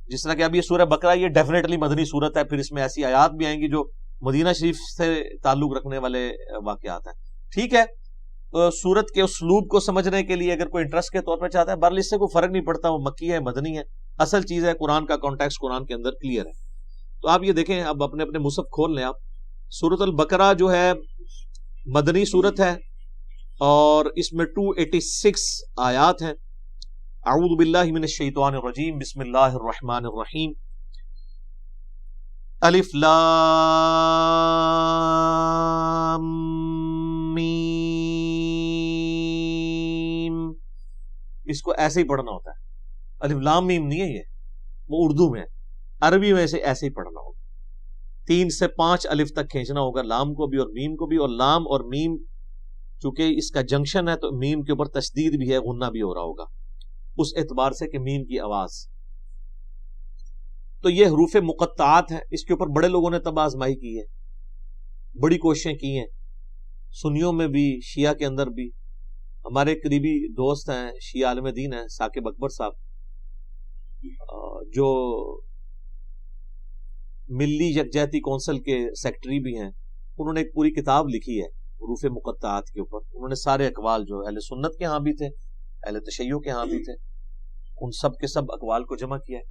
جس طرح کہ اب یہ سورہ بقرہ یہ ڈیفینیٹلی مدنی صورت ہے، پھر اس میں ایسی آیات بھی آئیں گی جو مدینہ شریف سے تعلق رکھنے والے واقعات ہیں. ٹھیک ہے، سورت کے اسلوب کو سمجھنے کے لیے اگر کوئی انٹرسٹ کے طور پہ چاہتا ہے، بہرحال اس سے کوئی فرق نہیں پڑتا وہ مکی ہے مدنی ہے، اصل چیز ہے قرآن کا کانٹیکسٹ قرآن کے اندر کلیئر ہے. تو آپ یہ دیکھیں، اب اپنے اپنے مصحف کھول لیں آپ. سورۃ البقرہ جو ہے مدنی سورت ہے، اور اس میں 286 آیات ہیں. اعوذ باللہ من الشیطان الرجیم، بسم اللہ الرحمن الرحیم. الف لام میم. اس کو ایسے ہی پڑھنا ہوتا ہے، الف لام میم نہیں ہے، یہ وہ اردو میں ہے، عربی میں سے ایسے ہی پڑھنا ہوگا. 3 سے 5 الف تک کھینچنا ہوگا، لام کو بھی اور میم کو بھی. اور لام اور میم چونکہ اس کا جنکشن ہے تو میم کے اوپر تشدید بھی ہے، غنہ بھی ہو رہا ہوگا اس اعتبار سے کہ میم کی آواز. تو یہ حروف مقطعات ہیں، اس کے اوپر بڑے لوگوں نے تب آزمائی کی ہے، بڑی کوششیں کی ہیں، سنیوں میں بھی شیعہ کے اندر بھی. ہمارے قریبی دوست ہیں شیعہ عالم دین ہیں ثاقب اکبر صاحب، جو ملی یکجہتی کونسل کے سیکٹری بھی ہیں. انہوں نے ایک پوری کتاب لکھی ہے حروف مقطعات کے اوپر. انہوں نے سارے اقوال جو اہل سنت کے ہاں بھی تھے، اہل تشیع کے ہاں بھی تھے، ان سب کے سب اقوال کو جمع کیا ہے.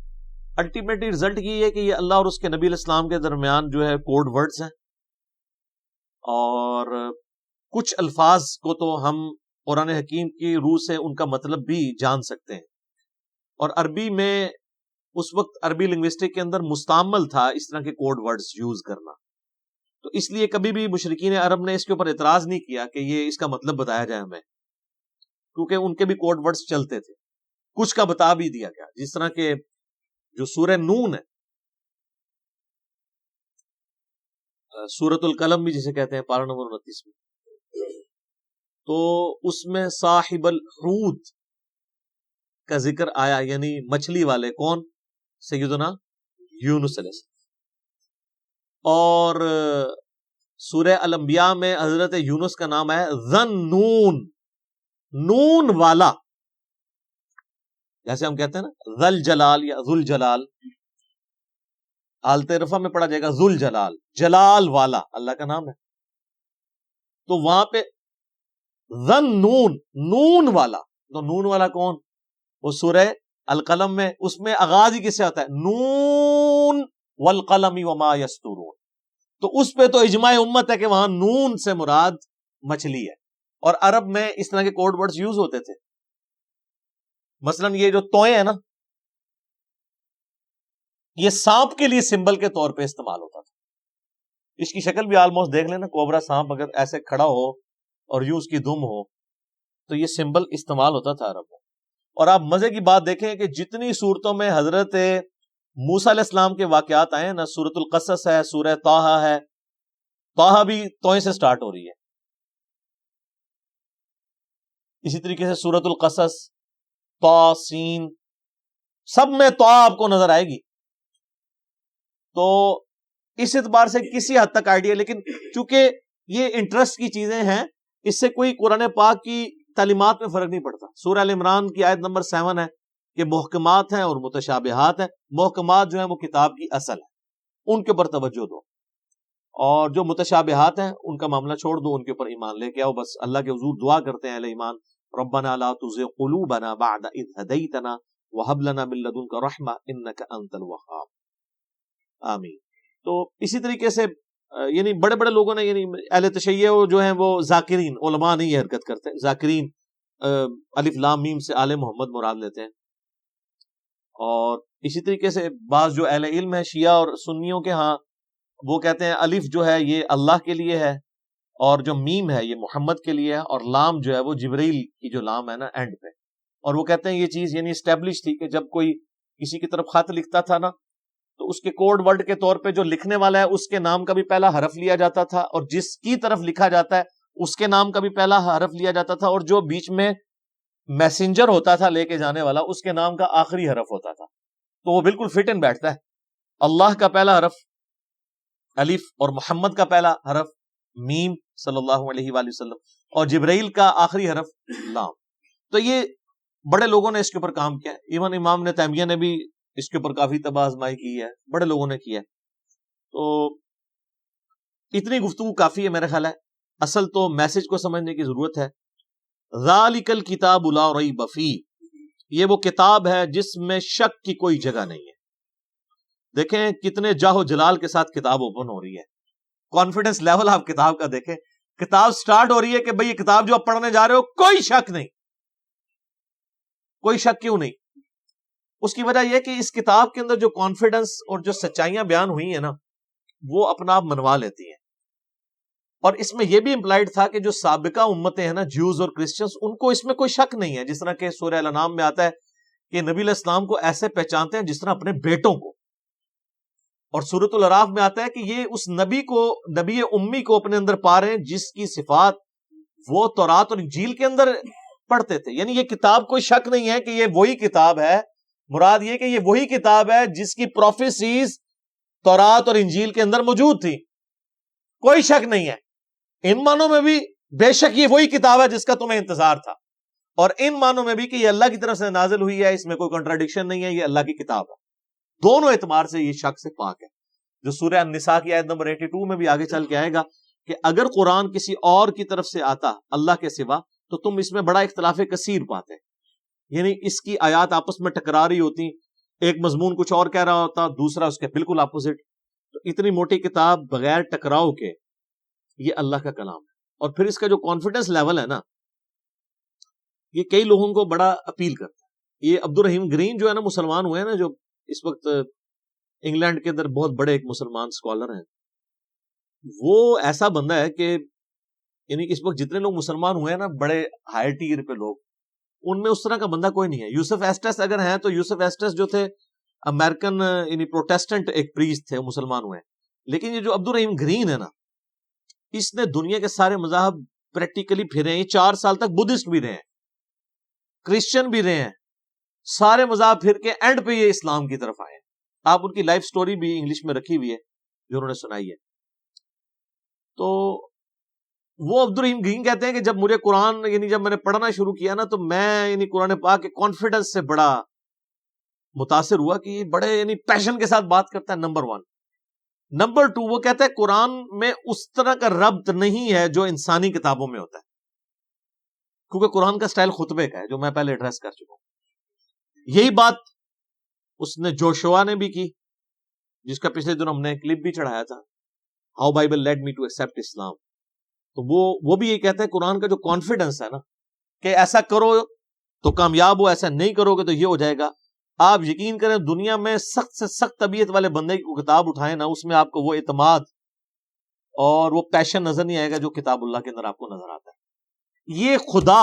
الٹیمیٹلی رزلٹ یہ ہے کہ یہ اللہ اور اس کے نبی علیہ السلام کے درمیان جو ہے کوڈ ورڈز ہیں، اور کچھ الفاظ کو تو ہم قرآن حکیم کی روح سے ان کا مطلب بھی جان سکتے ہیں. اور عربی میں اس وقت عربی لنگوسٹک کے اندر مستعمل تھا اس طرح کے کوڈ ورڈز یوز کرنا. تو اس لیے کبھی بھی مشرکین عرب نے اس کے اوپر اعتراض نہیں کیا کہ یہ اس کا مطلب بتایا جائے ہمیں، کیونکہ ان کے بھی کوڈ ورڈز چلتے تھے. کچھ کا بتا بھی دیا گیا، جس طرح کہ جو سورہ نون ہے، سورۃ القلم بھی جسے کہتے ہیں، پارہ نمبر 29 میں، تو اس میں صاحب الحوت کا ذکر آیا، یعنی مچھلی والے. کون؟ سیدنا یونس علیہ السلام. اور سورہ الانبیاء میں حضرت یونس کا نام ہے ذن نون، نون والا، جیسے ہم کہتے ہیں نا ذل جلال یا ذل جلال. حالت رفع میں پڑھا جائے گا ذل جلال، جلال والا اللہ کا نام ہے. تو وہاں پہ ذنون، نون والا. تو نون والا کون؟ وہ سورہ القلم میں، اس میں آغاز ہی کس سے ہوتا ہے؟ نون والقلم وما یسطرون. تو اس پہ تو اجماع امت ہے کہ وہاں نون سے مراد مچھلی ہے. اور عرب میں اس طرح کے کوڈ ورڈز یوز ہوتے تھے. مثلا یہ جو توئیں ہیں نا، یہ سانپ کے لیے سمبل کے طور پہ استعمال ہوتا تھا. اس کی شکل بھی آلموسٹ دیکھ لینا، کوبرا سانپ اگر ایسے کھڑا ہو اور یوں اس کی دم ہو تو یہ سمبل استعمال ہوتا تھا عرب میں. اور آپ مزے کی بات دیکھیں کہ جتنی صورتوں میں حضرت موسیٰ علیہ السلام کے واقعات آئے ہیں نا، سورۃ القصص ہے، سورہ طٰہٰ ہے، طٰہٰ بھی توئیں سے سٹارٹ ہو رہی ہے. اسی طریقے سے سورۃ القصص، طٰ، سین، سب میں طٰ آپ کو نظر آئے گی. تو اس اعتبار سے کسی حد تک آئیڈیا، لیکن چونکہ یہ انٹرسٹ کی چیزیں ہیں، اس سے کوئی قرآن پاک کی تعلیمات میں فرق نہیں پڑتا. سورہ ال عمران کی آیت نمبر 7 ہے کہ محکمات ہیں اور متشابہات ہیں. محکمات جو ہیں وہ کتاب کی اصل ہے، ان کے اوپر توجہ دو، اور جو متشابہات ہیں ان کا معاملہ چھوڑ دو، ان کے اوپر ایمان لے کے آؤ. بس اللہ کے حضور دعا کرتے ہیں اہل ایمان، ربنا لا تزغ قلوبنا بعد اذ ہدیتنا وہب لنا من لدنک رحمہ انک انت الوہاب. آمین. تو اسی طریقے سے یعنی بڑے بڑے لوگوں نے، یعنی اہل تشیع جو ہیں وہ ذاکرین، علماء نہیں یہ حرکت کرتے، ذاکرین الف لام میم سے آل محمد مراد لیتے ہیں. اور اسی طریقے سے بعض جو اہل علم ہے شیعہ اور سنیوں کے ہاں، وہ کہتے ہیں الف جو ہے یہ اللہ کے لیے ہے، اور جو میم ہے یہ محمد کے لیے ہے، اور لام جو ہے وہ جبرائیل کی جو لام ہے نا اینڈ پہ. اور وہ کہتے ہیں یہ چیز یعنی اسٹیبلش تھی کہ جب کوئی کسی کی طرف خط لکھتا تھا نا، تو اس کے کوڈ ورڈ کے طور پہ جو لکھنے والا ہے اس کے نام کا بھی پہلا حرف لیا جاتا تھا، اور جس کی طرف لکھا جاتا ہے اس کے نام کا بھی پہلا حرف لیا جاتا تھا، اور جو بیچ میں میسنجر ہوتا تھا لے کے جانے والا اس کے نام کا آخری حرف ہوتا تھا. تو وہ بالکل فٹ ان بیٹھتا ہے. اللہ کا پہلا حرف الف، اور محمد کا پہلا حرف میم صلی اللہ علیہ وآلہ وسلم، اور جبرائیل کا آخری حرف لام. تو یہ بڑے لوگوں نے اس کے اوپر کام کیا ہے. ایون امام ابن تیمیہ نے بھی اس کے اوپر کافی طب آزمائی کی ہے، بڑے لوگوں نے کیا ہے. تو اتنی گفتگو کافی ہے میرا خیال ہے. اصل تو میسج کو سمجھنے کی ضرورت ہے. ذالک الکتاب لا ریب فیہ، یہ وہ کتاب ہے جس میں شک کی کوئی جگہ نہیں ہے. دیکھیں کتنے جاہ و جلال کے ساتھ کتاب اوپن ہو رہی ہے. کانفیڈنس لیول آپ کتاب کا دیکھیں. کتاب سٹارٹ ہو رہی ہے کہ بھئی یہ کتاب جو آپ پڑھنے جا رہے ہو کوئی شک نہیں. کوئی شک کیوں نہیں؟ اس کی وجہ یہ کہ اس کتاب کے اندر جو کانفیڈنس اور جو سچائیاں بیان ہوئی ہیں نا، وہ اپنا آپ منوا لیتی ہیں. اور اس میں یہ بھی امپلائڈ تھا کہ جو سابقہ امتیں ہیں نا، جیوز اور کرسچنز، ان کو اس میں کوئی شک نہیں ہے. جس طرح کہ سورہ الانعام میں آتا ہے کہ نبی علیہ السلام کو ایسے پہچانتے ہیں جس طرح اپنے بیٹوں کو. اور سورۃ الاعراف میں آتا ہے کہ یہ اس نبی کو، نبی امی کو اپنے اندر پا رہے ہیں جس کی صفات وہ تورات اور انجیل کے اندر پڑھتے تھے. یعنی یہ کتاب کوئی شک نہیں ہے کہ یہ وہی کتاب ہے. مراد یہ کہ یہ وہی کتاب ہے جس کی پروفیسیز تورات اور انجیل کے اندر موجود تھی. کوئی شک نہیں ہے. ان معنوں میں بھی بے شک یہ وہی کتاب ہے جس کا تمہیں انتظار تھا، اور ان معنوں میں بھی کہ یہ اللہ کی طرف سے نازل ہوئی ہے، اس میں کوئی کنٹراڈکشن نہیں ہے، یہ اللہ کی کتاب ہے. دونوں اعتبار سے یہ شک سے پاک ہے. جو سورہ النساء کی آیت نمبر 82 میں بھی آگے چل کے آئے گا کہ اگر قرآن کسی اور کی طرف سے آتا اللہ کے سوا تو تم اس میں بڑا اختلاف کثیر پاتے. یعنی اس کی آیات آپس میں ٹکرا رہی ہوتی، ایک مضمون کچھ اور کہہ رہا ہوتا، دوسرا اس کے بالکل اپوزٹ. تو اتنی موٹی کتاب بغیر ٹکراؤ کے یہ اللہ کا کلام ہے. اور پھر اس کا جو کانفیڈنس لیول ہے نا، یہ کئی لوگوں کو بڑا اپیل کرتا ہے. یہ عبد الرحیم گرین جو ہے نا، مسلمان ہوئے ہیں نا، جو اس وقت انگلینڈ کے اندر بہت بڑے ایک مسلمان اسکالر ہیں، وہ ایسا بندہ ہے کہ یعنی اس وقت جتنے لوگ مسلمان ہوئے ہیں نا، بڑے ہائی ٹیر پہ لوگ، ان میں اس طرح کا بندہ کوئی نہیں ہے. یوسف ایسٹس اگر ہیں تو یوسف ایسٹس جو تھے امریکن یعنی پروٹیسٹنٹ ایک پریسٹ تھے، مسلمان ہوئے ہیں. لیکن یہ جو عبد الرحیم گرین ہے نا، اس نے دنیا کے سارے مذاہب پریکٹیکلی پھرے ہیں. یہ 4 سال تک بدھسٹ بھی رہے ہیں، کرسچن بھی رہے ہیں، سارے مذاہب پھر کے اینڈ پہ یہ اسلام کی طرف آئے ہیں. آپ ان کی لائف سٹوری بھی انگلش میں رکھی ہوئی ہے جو انہوں نے سنائی ہے. تو وہ عبد الرحیم گرین کہتے ہیں کہ جب مجھے قرآن یعنی جب میں نے پڑھنا شروع کیا نا، تو میں یعنی قرآن پاک کے کانفیڈنس سے بڑا متاثر ہوا کہ یہ بڑے یعنی پیشن کے ساتھ بات کرتا ہے. نمبر 1. نمبر 2، وہ کہتا ہے قرآن میں اس طرح کا ربط نہیں ہے جو انسانی کتابوں میں ہوتا ہے. کیونکہ قرآن کا سٹائل خطبے کا ہے جو میں پہلے ایڈریس کر چکا ہوں. یہی بات اس نے جوشوا نے بھی کی، جس کا پچھلے دن ہم نے کلپ بھی چڑھایا تھا، how Bible led me to accept Islam. تو وہ بھی یہ کہتے ہیں قرآن کا جو کانفیڈنس ہے نا کہ ایسا کرو تو کامیاب ہو، ایسا نہیں کرو گے تو یہ ہو جائے گا. آپ یقین کریں دنیا میں سخت سے سخت طبیعت والے بندے کی کتاب اٹھائیں نا، اس میں آپ کو وہ اعتماد اور وہ پیشن نظر نہیں آئے گا جو کتاب اللہ کے اندر آپ کو نظر آتا ہے. یہ خدا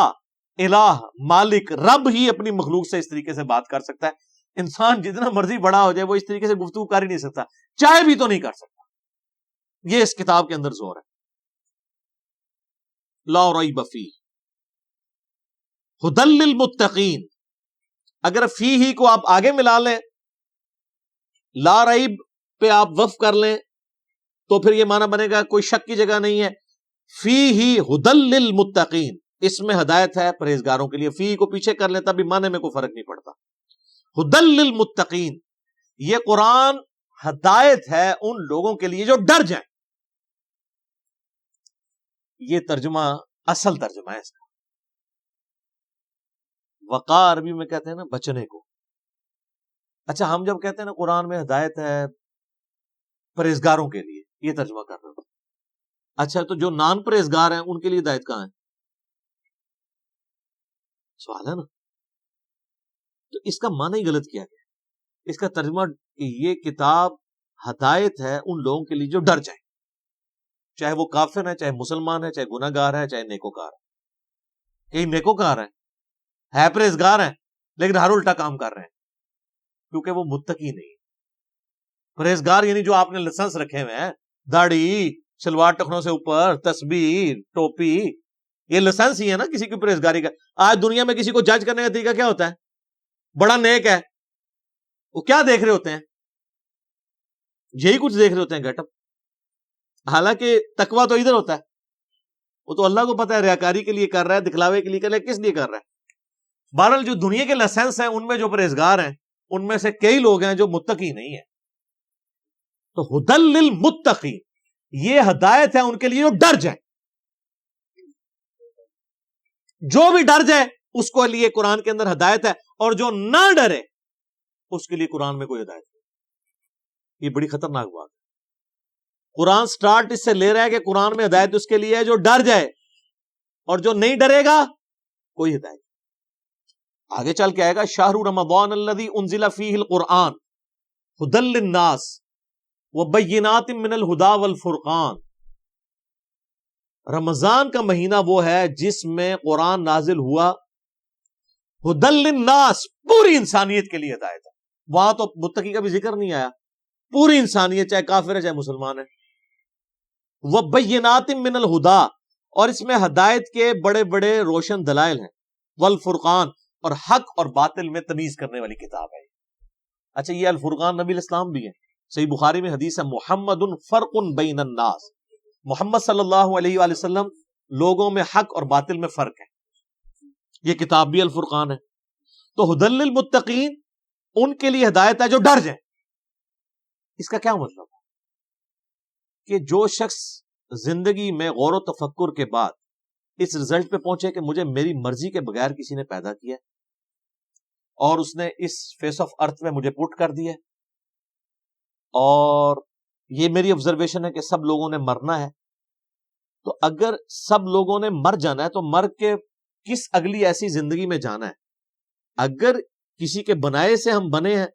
الہ مالک رب ہی اپنی مخلوق سے اس طریقے سے بات کر سکتا ہے. انسان جتنا مرضی بڑا ہو جائے وہ اس طریقے سے گفتگو کر ہی نہیں سکتا، چاہے بھی تو نہیں کر سکتا. یہ اس کتاب کے اندر زور ہے. لا ریب فیہ ھدی للمتقین. اگر فی ہی کو آپ آگے ملا لیں، لا ریب پہ آپ وقف کر لیں تو پھر یہ معنی بنے گا کوئی شک کی جگہ نہیں ہے. فی ہی ھدی للمتقین، اس میں ہدایت ہے پرہیزگاروں کے لیے. فی کو پیچھے کر لیں تب بھی معنی میں کوئی فرق نہیں پڑتا. ھدی للمتقین، یہ قرآن ہدایت ہے ان لوگوں کے لیے جو ڈر جائیں. یہ ترجمہ اصل ترجمہ ہے اس کا. وقار عربی میں کہتے ہیں نا بچنے کو. اچھا ہم جب کہتے ہیں نا قرآن میں ہدایت ہے پرہیزگاروں کے لیے، یہ ترجمہ کر رہے ہیں. اچھا تو جو نان پرہیزگار ہیں ان کے لیے ہدایت کہاں ہے؟ سوال ہے نا. تو اس کا معنی ہی غلط کیا گیا. اس کا ترجمہ کہ یہ کتاب ہدایت ہے ان لوگوں کے لیے جو ڈر جائیں، چاہے وہ کافر ہے، چاہے مسلمان ہے، چاہے گناہ گار ہے، چاہے نیکوکار ہے. کئی نیکوکار ہیں، ہے پرہیزگار ہیں، لیکن ہر الٹا کام کر رہے ہیں کیونکہ وہ متقی نہیں. پرہیزگار یعنی جو آپ نے لائسنس رکھے ہوئے ہیں، داڑھی، شلوار ٹخنوں سے اوپر، تسبیح، ٹوپی، یہ لائسنس ہی ہے نا کسی کی پرہیزگاری کا. آج دنیا میں کسی کو جج کرنے کا طریقہ کیا ہوتا ہے؟ بڑا نیک ہے، وہ کیا دیکھ رہے ہوتے ہیں؟ یہی کچھ دیکھ رہے ہوتے ہیں، گیٹ اپ. حالانکہ تقویٰ تو ادھر ہوتا ہے. وہ تو اللہ کو پتا ہے ریاکاری کے لیے کر رہا ہے، دکھلاوے کے لیے کر رہا ہے، کس لیے کر رہا ہے. بہرحال جو دنیا کے لائسنس ہیں ان میں جو پرہیزگار ہیں ان میں سے کئی لوگ ہیں جو متقی نہیں ہیں. تو ھدی للمتقین، یہ ہدایت ہے ان کے لیے جو ڈر جائیں. جو بھی ڈر جائے اس کو لیے قرآن کے اندر ہدایت ہے، اور جو نہ ڈرے اس کے لیے قرآن میں کوئی ہدایت نہیں. یہ بڑی خطرناک بات ہے. قرآن سٹارٹ اس سے لے رہا ہے کہ قرآن میں ہدایت اس کے لیے ہے جو ڈر جائے، اور جو نہیں ڈرے گا کوئی ہدایت. آگے چل کے آئے گا شہر رمضان الذی انزل فیہ القرآن ھدی للناس وبینات من الہدی والفرقان. رمضان کا مہینہ وہ ہے جس میں قرآن نازل ہوا ھدی للناس، پوری انسانیت کے لیے ہدایت ہے. وہاں تو متقی کا بھی ذکر نہیں آیا، پوری انسانیت چاہے کافر ہے چاہے مسلمان ہے. وبینات من الہدی، اور اس میں ہدایت کے بڑے بڑے روشن دلائل ہیں. والفرقان، اور حق اور باطل میں تمیز کرنے والی کتاب ہے. اچھا یہ الفرقان نبی الاسلام بھی ہے. صحیح بخاری میں حدیث ہے محمد فرق بین الناس، محمد صلی اللہ علیہ وآلہ وسلم لوگوں میں حق اور باطل میں فرق ہے. یہ کتاب بھی الفرقان ہے. تو ھدی للمتقین ان کے لیے ہدایت ہے جو ڈر جائیں. اس کا کیا مطلب ہے؟ کہ جو شخص زندگی میں غور و تفکر کے بعد اس رزلٹ پہ پہنچے کہ مجھے میری مرضی کے بغیر کسی نے پیدا کیا اور اس نے اس فیس آف ارتھ میں مجھے پٹ کر دیا، اور یہ میری آبزرویشن ہے کہ سب لوگوں نے مرنا ہے. تو اگر سب لوگوں نے مر جانا ہے تو مر کے کس اگلی ایسی زندگی میں جانا ہے؟ اگر کسی کے بنائے سے ہم بنے ہیں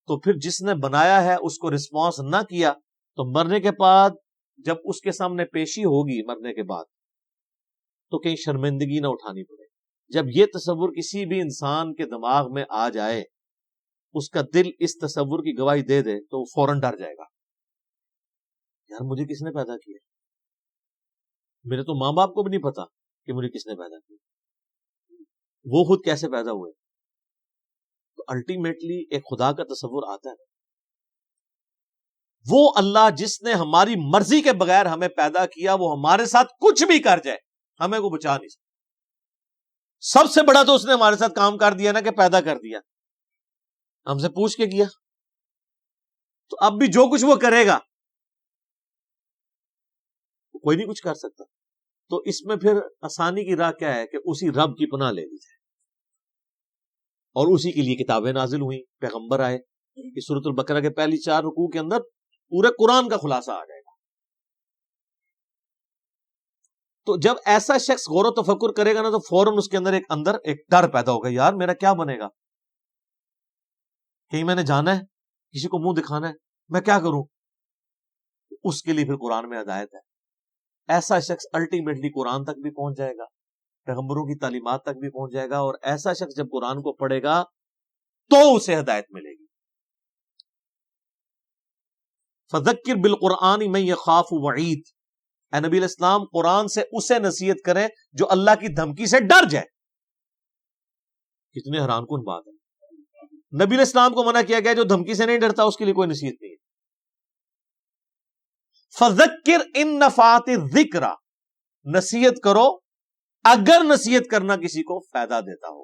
تو پھر جس نے بنایا ہے اس کو رسپانس نہ کیا تو مرنے کے بعد جب اس کے سامنے پیشی ہوگی مرنے کے بعد تو کہیں شرمندگی نہ اٹھانی پڑے. جب یہ تصور کسی بھی انسان کے دماغ میں آ جائے، اس کا دل اس تصور کی گواہی دے دے تو وہ فوراً ڈر جائے گا. یار مجھے کس نے پیدا کیا؟ میرے تو ماں باپ کو بھی نہیں پتا کہ مجھے کس نے پیدا کیا، وہ خود کیسے پیدا ہوئے. تو الٹیمیٹلی ایک خدا کا تصور آتا ہے. وہ اللہ جس نے ہماری مرضی کے بغیر ہمیں پیدا کیا، وہ ہمارے ساتھ کچھ بھی کر جائے ہمیں کو بچا نہیں سکتا. سب سے بڑا تو اس نے ہمارے ساتھ کام کر دیا نا کہ پیدا کر دیا، ہم سے پوچھ کے کیا. تو اب بھی جو کچھ وہ کرے گا کوئی نہیں کچھ کر سکتا. تو اس میں پھر آسانی کی راہ کیا ہے کہ اسی رب کی پناہ لے لی جائے، اور اسی کے لیے کتابیں نازل ہوئیں، پیغمبر آئے. اس سورۃ البقرہ کے پہلی 4 رکوع کے اندر پورے قرآن کا خلاصہ آ جائے گا. تو جب ایسا شخص غور و تفکر کرے گا نا تو فوراً اس کے اندر ایک ڈر پیدا ہوگا، یار میرا کیا بنے گا، کہیں میں نے جانا ہے، کسی کو منہ دکھانا ہے، میں کیا کروں؟ اس کے لیے پھر قرآن میں ہدایت ہے. ایسا شخص الٹیمیٹلی قرآن تک بھی پہنچ جائے گا، پیغمبروں کی تعلیمات تک بھی پہنچ جائے گا، اور ایسا شخص جب قرآن کو پڑھے گا تو اسے ہدایت ملے گی. فذکر بالقرآن من یخاف وعید، اے نبی علیہ السلام قرآن سے اسے نصیحت کریں جو اللہ کی دھمکی سے ڈر جائے. کتنی حیران کن بات ہے، نبی علیہ السلام کو منع کیا گیا، جو دھمکی سے نہیں ڈرتا اس کے لیے کوئی نصیحت نہیں ہے. فذکر ان نفعت الذکر، نصیحت کرو اگر نصیحت کرنا کسی کو فائدہ دیتا ہو.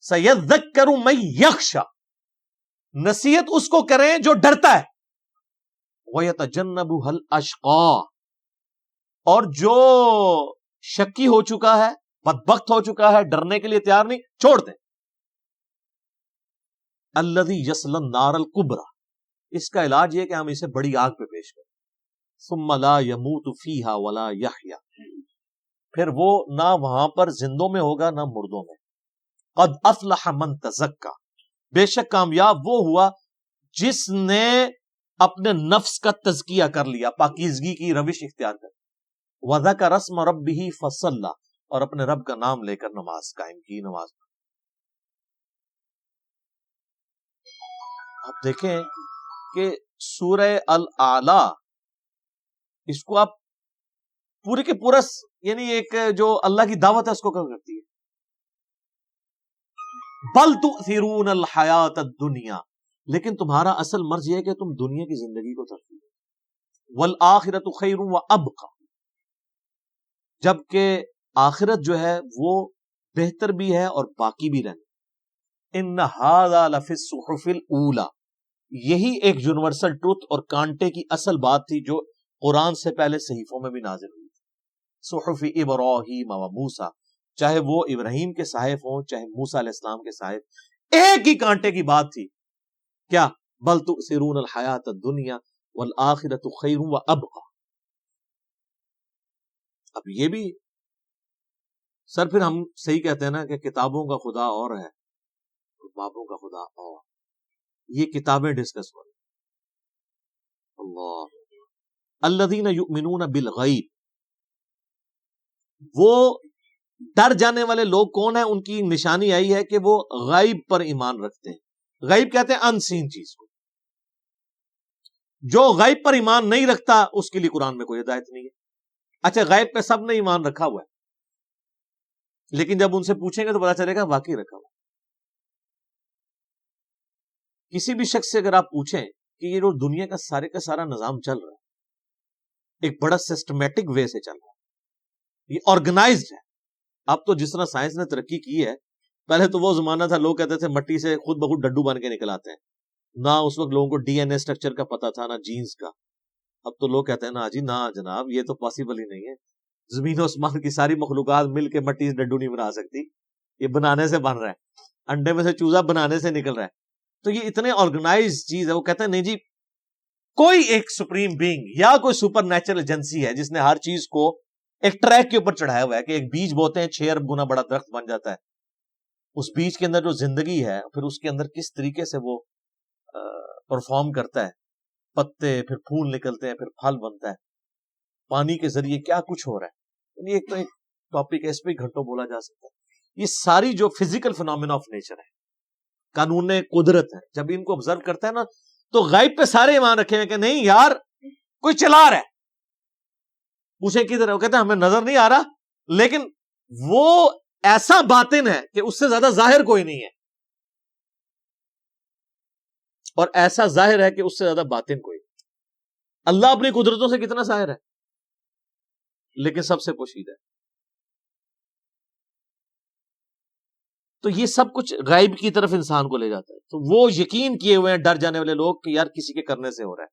سیذکر من یخشی، نصیحت اس کو کریں جو ڈرتا ہے. وَيَتَجَنَّبُهَا الْأَشْقَى، اور جو شکی ہو چکا ہے، بدبخت ہو چکا ہے، ڈرنے کے لیے تیار نہیں، چھوڑ دیں. الَّذِي يَصْلَى النَّارَ الْكُبْرَى، اس کا علاج یہ کہ ہم اسے بڑی آگ پہ پیش کریں. ثُمَّ لَا يَمُوتُ فِيهَا وَلَا يَحْيَا، پھر وہ نہ وہاں پر زندوں میں ہوگا نہ مردوں میں. قَدْ أَفْلَحَ مَن تَزَكَّى، بے شک کامیاب وہ ہوا جس نے اپنے نفس کا تزکیہ کر لیا، پاکیزگی کی روش اختیار کر. وَذَكَرَ اسْمَ رَبِّهِ فَصَلَّى، اور اپنے رب کا نام لے کر نماز قائم کی، نماز. آپ دیکھیں کہ سورہ الاعلی، اس کو آپ پورے کے پورا یعنی ایک جو اللہ کی دعوت ہے اس کو کم کرتی ہے. بل تؤثرون الحیات الدنیا، لیکن تمہارا اصل مرض یہ ہے کہ تم دنیا کی زندگی کو ترجیح دو. والآخرۃ خیر وابقی، جبکہ آخرت جو ہے وہ بہتر بھی ہے اور باقی بھی رہے. ان ھذا لفی الصحف الاولی، یہی ایک یونیورسل ٹروتھ اور کانٹے کی اصل بات تھی جو قرآن سے پہلے صحیفوں میں بھی نازل ہوئی. صحف ابراہیم و موسیٰ، چاہے وہ ابراہیم کے صحائف ہوں چاہے موسیٰ علیہ السلام کے صحائف، ایک ہی کانٹے کی بات تھی. کیا؟ بل تؤثرون الحیات الدنیا والآخرۃ خیر وابقی. اب یہ بھی سر پھر ہم صحیح کہتے ہیں نا کہ کتابوں کا خدا اور ہے اور بابوں کا خدا اور. یہ کتابیں ڈسکس ہو رہی. اللہ الذین یؤمنون بالغیب، وہ ڈر جانے والے لوگ کون ہیں؟ ان کی نشانی آئی ہے کہ وہ غیب پر ایمان رکھتے ہیں. غیب کہتے ہیں ان سین چیز کو. جو غیب پر ایمان نہیں رکھتا اس کے لیے قرآن میں کوئی ہدایت نہیں ہے. اچھا غیب پہ سب نے ایمان رکھا ہوا ہے، لیکن جب ان سے پوچھیں گے تو پتا چلے گا واقعی رکھا ہوا. کسی بھی شخص سے اگر آپ پوچھیں کہ یہ جو دنیا کا سارا نظام چل رہا ہے ایک بڑا سسٹمیٹک وے سے چل رہا ہے، یہ آرگنائزڈ ہے. اب تو جس طرح سائنس نے ترقی کی ہے، پہلے تو وہ زمانہ تھا لوگ کہتے تھے مٹی سے خود بخود ڈڈو بن کے نکل آتے ہیں، نہ اس وقت لوگوں کو ڈی این اے اسٹرکچر کا پتا تھا نہ جینز کا. اب تو لوگ کہتے ہیں نا جی نہ جناب یہ تو پاسبل ہی نہیں ہے، زمین و آسمان کی ساری مخلوقات مل کے مٹی سے ڈڈو نہیں بنا سکتی، یہ بنانے سے بن رہا ہے، انڈے میں سے چوزا بنانے سے نکل رہا ہے. تو یہ اتنے آرگنائز چیز ہے. وہ کہتے ہیں نہیں جی کوئی ایک سپریم بینگ یا کوئی سپر نیچرل ایجنسی ہے جس نے ہر چیز کو ایک ٹریک کے اوپر چڑھایا ہوا ہے کہ ایک بیج بوتے ہیں 6 ارب گنا بڑا درخت بن جاتا ہے. اس بیج کے اندر جو زندگی ہے پھر اس کے اندر کس طریقے سے وہ پرفارم کرتا ہے، پتے پھر پھول نکلتے ہیں پھر پھل بنتا ہے، پانی کے ذریعے کیا کچھ ہو رہا ہے. یہ ایک تو ایک ٹاپک ہے، اس پہ گھنٹوں بولا جا سکتا ہے. یہ ساری جو فزیکل فنومینا آف نیچر ہے، قانون قدرت ہے، جب ان کو آبزرو کرتا ہے نا تو غیب پہ سارے ایمان رکھے ہیں کہ نہیں یار کوئی چلا رہا ہے. پوچھیں کدھر ہے؟ وہ کہتے ہیں ہمیں نظر نہیں آ رہا، لیکن وہ ایسا باطن ہے کہ اس سے زیادہ ظاہر کوئی نہیں ہے، اور ایسا ظاہر ہے کہ اس سے زیادہ باطن کوئی نہیں. اللہ اپنی قدرتوں سے کتنا ظاہر ہے لیکن سب سے پوشیدہ ہے. تو یہ سب کچھ غیب کی طرف انسان کو لے جاتا ہے. تو وہ یقین کیے ہوئے ہیں ڈر جانے والے لوگ کہ یار کسی کے کرنے سے ہو رہا ہے.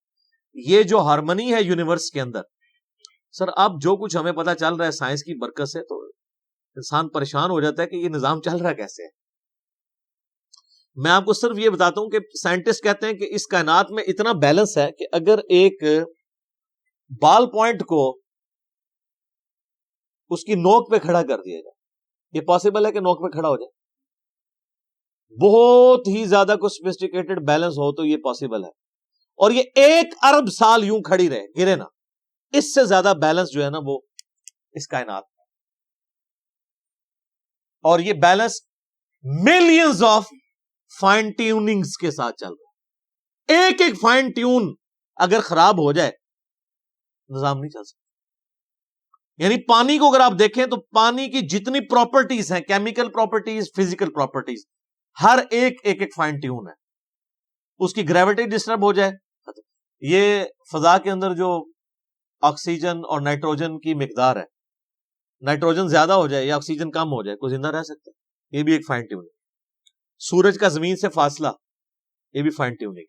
یہ جو ہارمنی ہے یونیورس کے اندر، سر اب جو کچھ ہمیں پتا چل رہا ہے سائنس کی برکت سے، تو انسان پریشان ہو جاتا ہے کہ یہ نظام چل رہا کیسے ہے۔ میں آپ کو صرف یہ بتاتا ہوں کہ سائنٹسٹ کہتے ہیں کہ اس کائنات میں اتنا بیلنس ہے کہ اگر ایک بال پوائنٹ کو اس کی نوک پہ کھڑا کر دیا جائے، یہ پاسبل ہے کہ نوک پہ کھڑا ہو جائے؟ بہت ہی زیادہ کوئی سوفسٹیکیٹڈ بیلنس ہو تو یہ پاسبل ہے، اور یہ 1 ارب سال یوں کھڑی رہے، گرے نا، اس سے زیادہ بیلنس جو ہے نا وہ اس کائنات میں، اور یہ balance millions of fine tunings کے ساتھ چل رہا ہے۔ ایک ایک فائن ٹیون اگر خراب ہو جائے نظام نہیں چل سکتا۔ یعنی پانی کو اگر آپ دیکھیں تو پانی کی جتنی پراپرٹیز ہیں، کیمیکل پراپرٹیز، فزیکل پراپرٹیز، ہر ایک فائن ٹیون ہے۔ اس کی گریوٹی ڈسٹرب ہو جائے، یہ فضا کے اندر جو آکسیجن اور نائٹروجن کی مقدار ہے، نائٹروجن زیادہ ہو جائے یا آکسیجن کم ہو جائے، کوئی زندہ رہ سکتا ہے؟ یہ بھی ایک فائن ٹیون ہے۔ سورج کا زمین سے فاصلہ، یہ بھی فائن ٹیوننگ۔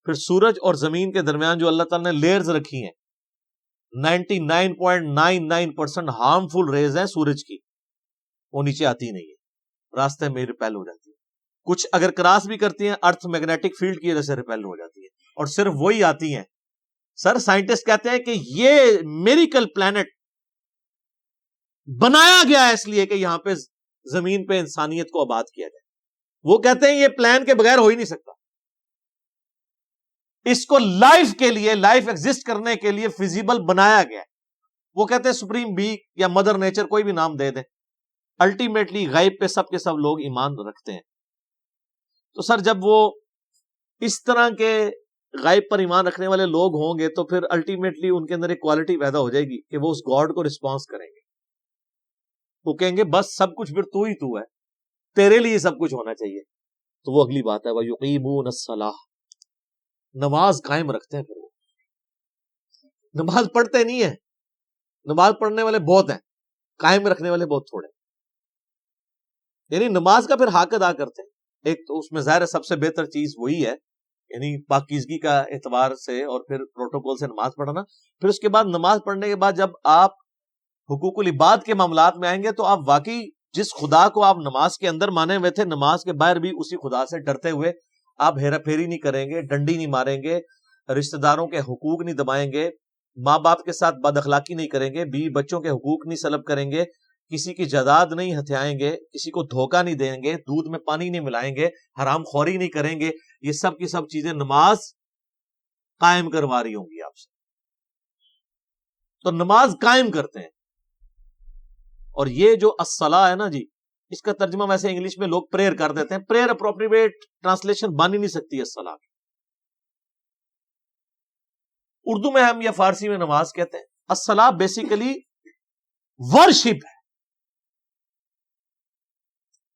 پھر سورج اور زمین کے درمیان جو اللہ تعالیٰ نے لیئرز رکھی ہیں، 99.99% ہارمفل ریز ہیں سورج کی، وہ نیچے آتی نہیں ہے، راستے میں ریپیل ہو جاتی ہے۔ کچھ اگر کراس بھی کرتی ہیں ارتھ میگنیٹک فیلڈ کی وجہ سے ریپیل ہو جاتی ہے، اور صرف وہی آتی ہیں۔ سر سائنٹسٹ کہتے ہیں کہ یہ میریکل پلانٹ بنایا گیا ہے اس لیے کہ یہاں پہ زمین پہ انسانیت کو آباد کیا جائے۔ وہ کہتے ہیں یہ پلان کے بغیر ہو ہی نہیں سکتا، اس کو لائف کے لیے، لائف ایگزسٹ کرنے کے لیے فیزیبل بنایا گیا ہے۔ وہ کہتے ہیں سپریم بی یا مدر نیچر، کوئی بھی نام دے دیں، الٹیمیٹلی غیب پہ سب کے سب لوگ ایمان رکھتے ہیں۔ تو سر جب وہ اس طرح کے غیب پر ایمان رکھنے والے لوگ ہوں گے تو پھر الٹیمیٹلی ان کے اندر ایک کوالٹی پیدا ہو جائے گی کہ وہ اس گاڈ کو رسپانس کریں گے، وہ کہیں گے بس سب کچھ پھر تو ہی تو ہے، تیرے لیے سب کچھ ہونا چاہیے۔ تو وہ اگلی بات ہے، وَيُقِيمُونَ الصَّلَاةَ، نماز قائم رکھتے ہیں۔ پھر وہ نماز پڑھتے نہیں ہیں، نماز پڑھنے والے بہت ہیں، قائم رکھنے والے بہت تھوڑے، یعنی نماز کا پھر حق ادا کرتے ہیں۔ ایک تو اس میں ظاہر ہے سب سے بہتر چیز وہی ہے، یعنی پاکیزگی کا اعتبار سے اور پھر پروٹوکول سے نماز پڑھنا۔ پھر اس کے بعد نماز پڑھنے کے بعد جب آپ حقوق العباد کے معاملات میں آئیں گے تو آپ واقعی جس خدا کو آپ نماز کے اندر مانے ہوئے تھے، نماز کے باہر بھی اسی خدا سے ڈرتے ہوئے آپ ہیرا پھیری نہیں کریں گے، ڈنڈی نہیں ماریں گے، رشتہ داروں کے حقوق نہیں دبائیں گے، ماں باپ کے ساتھ بد اخلاقی نہیں کریں گے، بیوی بچوں کے حقوق نہیں سلب کریں گے، کسی کی جائیداد نہیں ہتھیائیں گے، کسی کو دھوکہ نہیں دیں گے، دودھ میں پانی نہیں ملائیں گے، حرام خوری نہیں کریں گے۔ یہ سب کی سب چیزیں نماز قائم کروا رہی ہوں گی آپ سے، تو نماز قائم کرتے ہیں۔ اور یہ جو الصلاۃ ہے نا جی، اس کا ترجمہ ویسے انگلش میں لوگ پریئر کر دیتے ہیں، پریئر اپروپریٹ ٹرانسلیشن بن ہی نہیں سکتی الصلاۃ۔ اردو میں ہم یا فارسی میں نماز کہتے ہیں، الصلاۃ بیسیکلی ورشپ ہے۔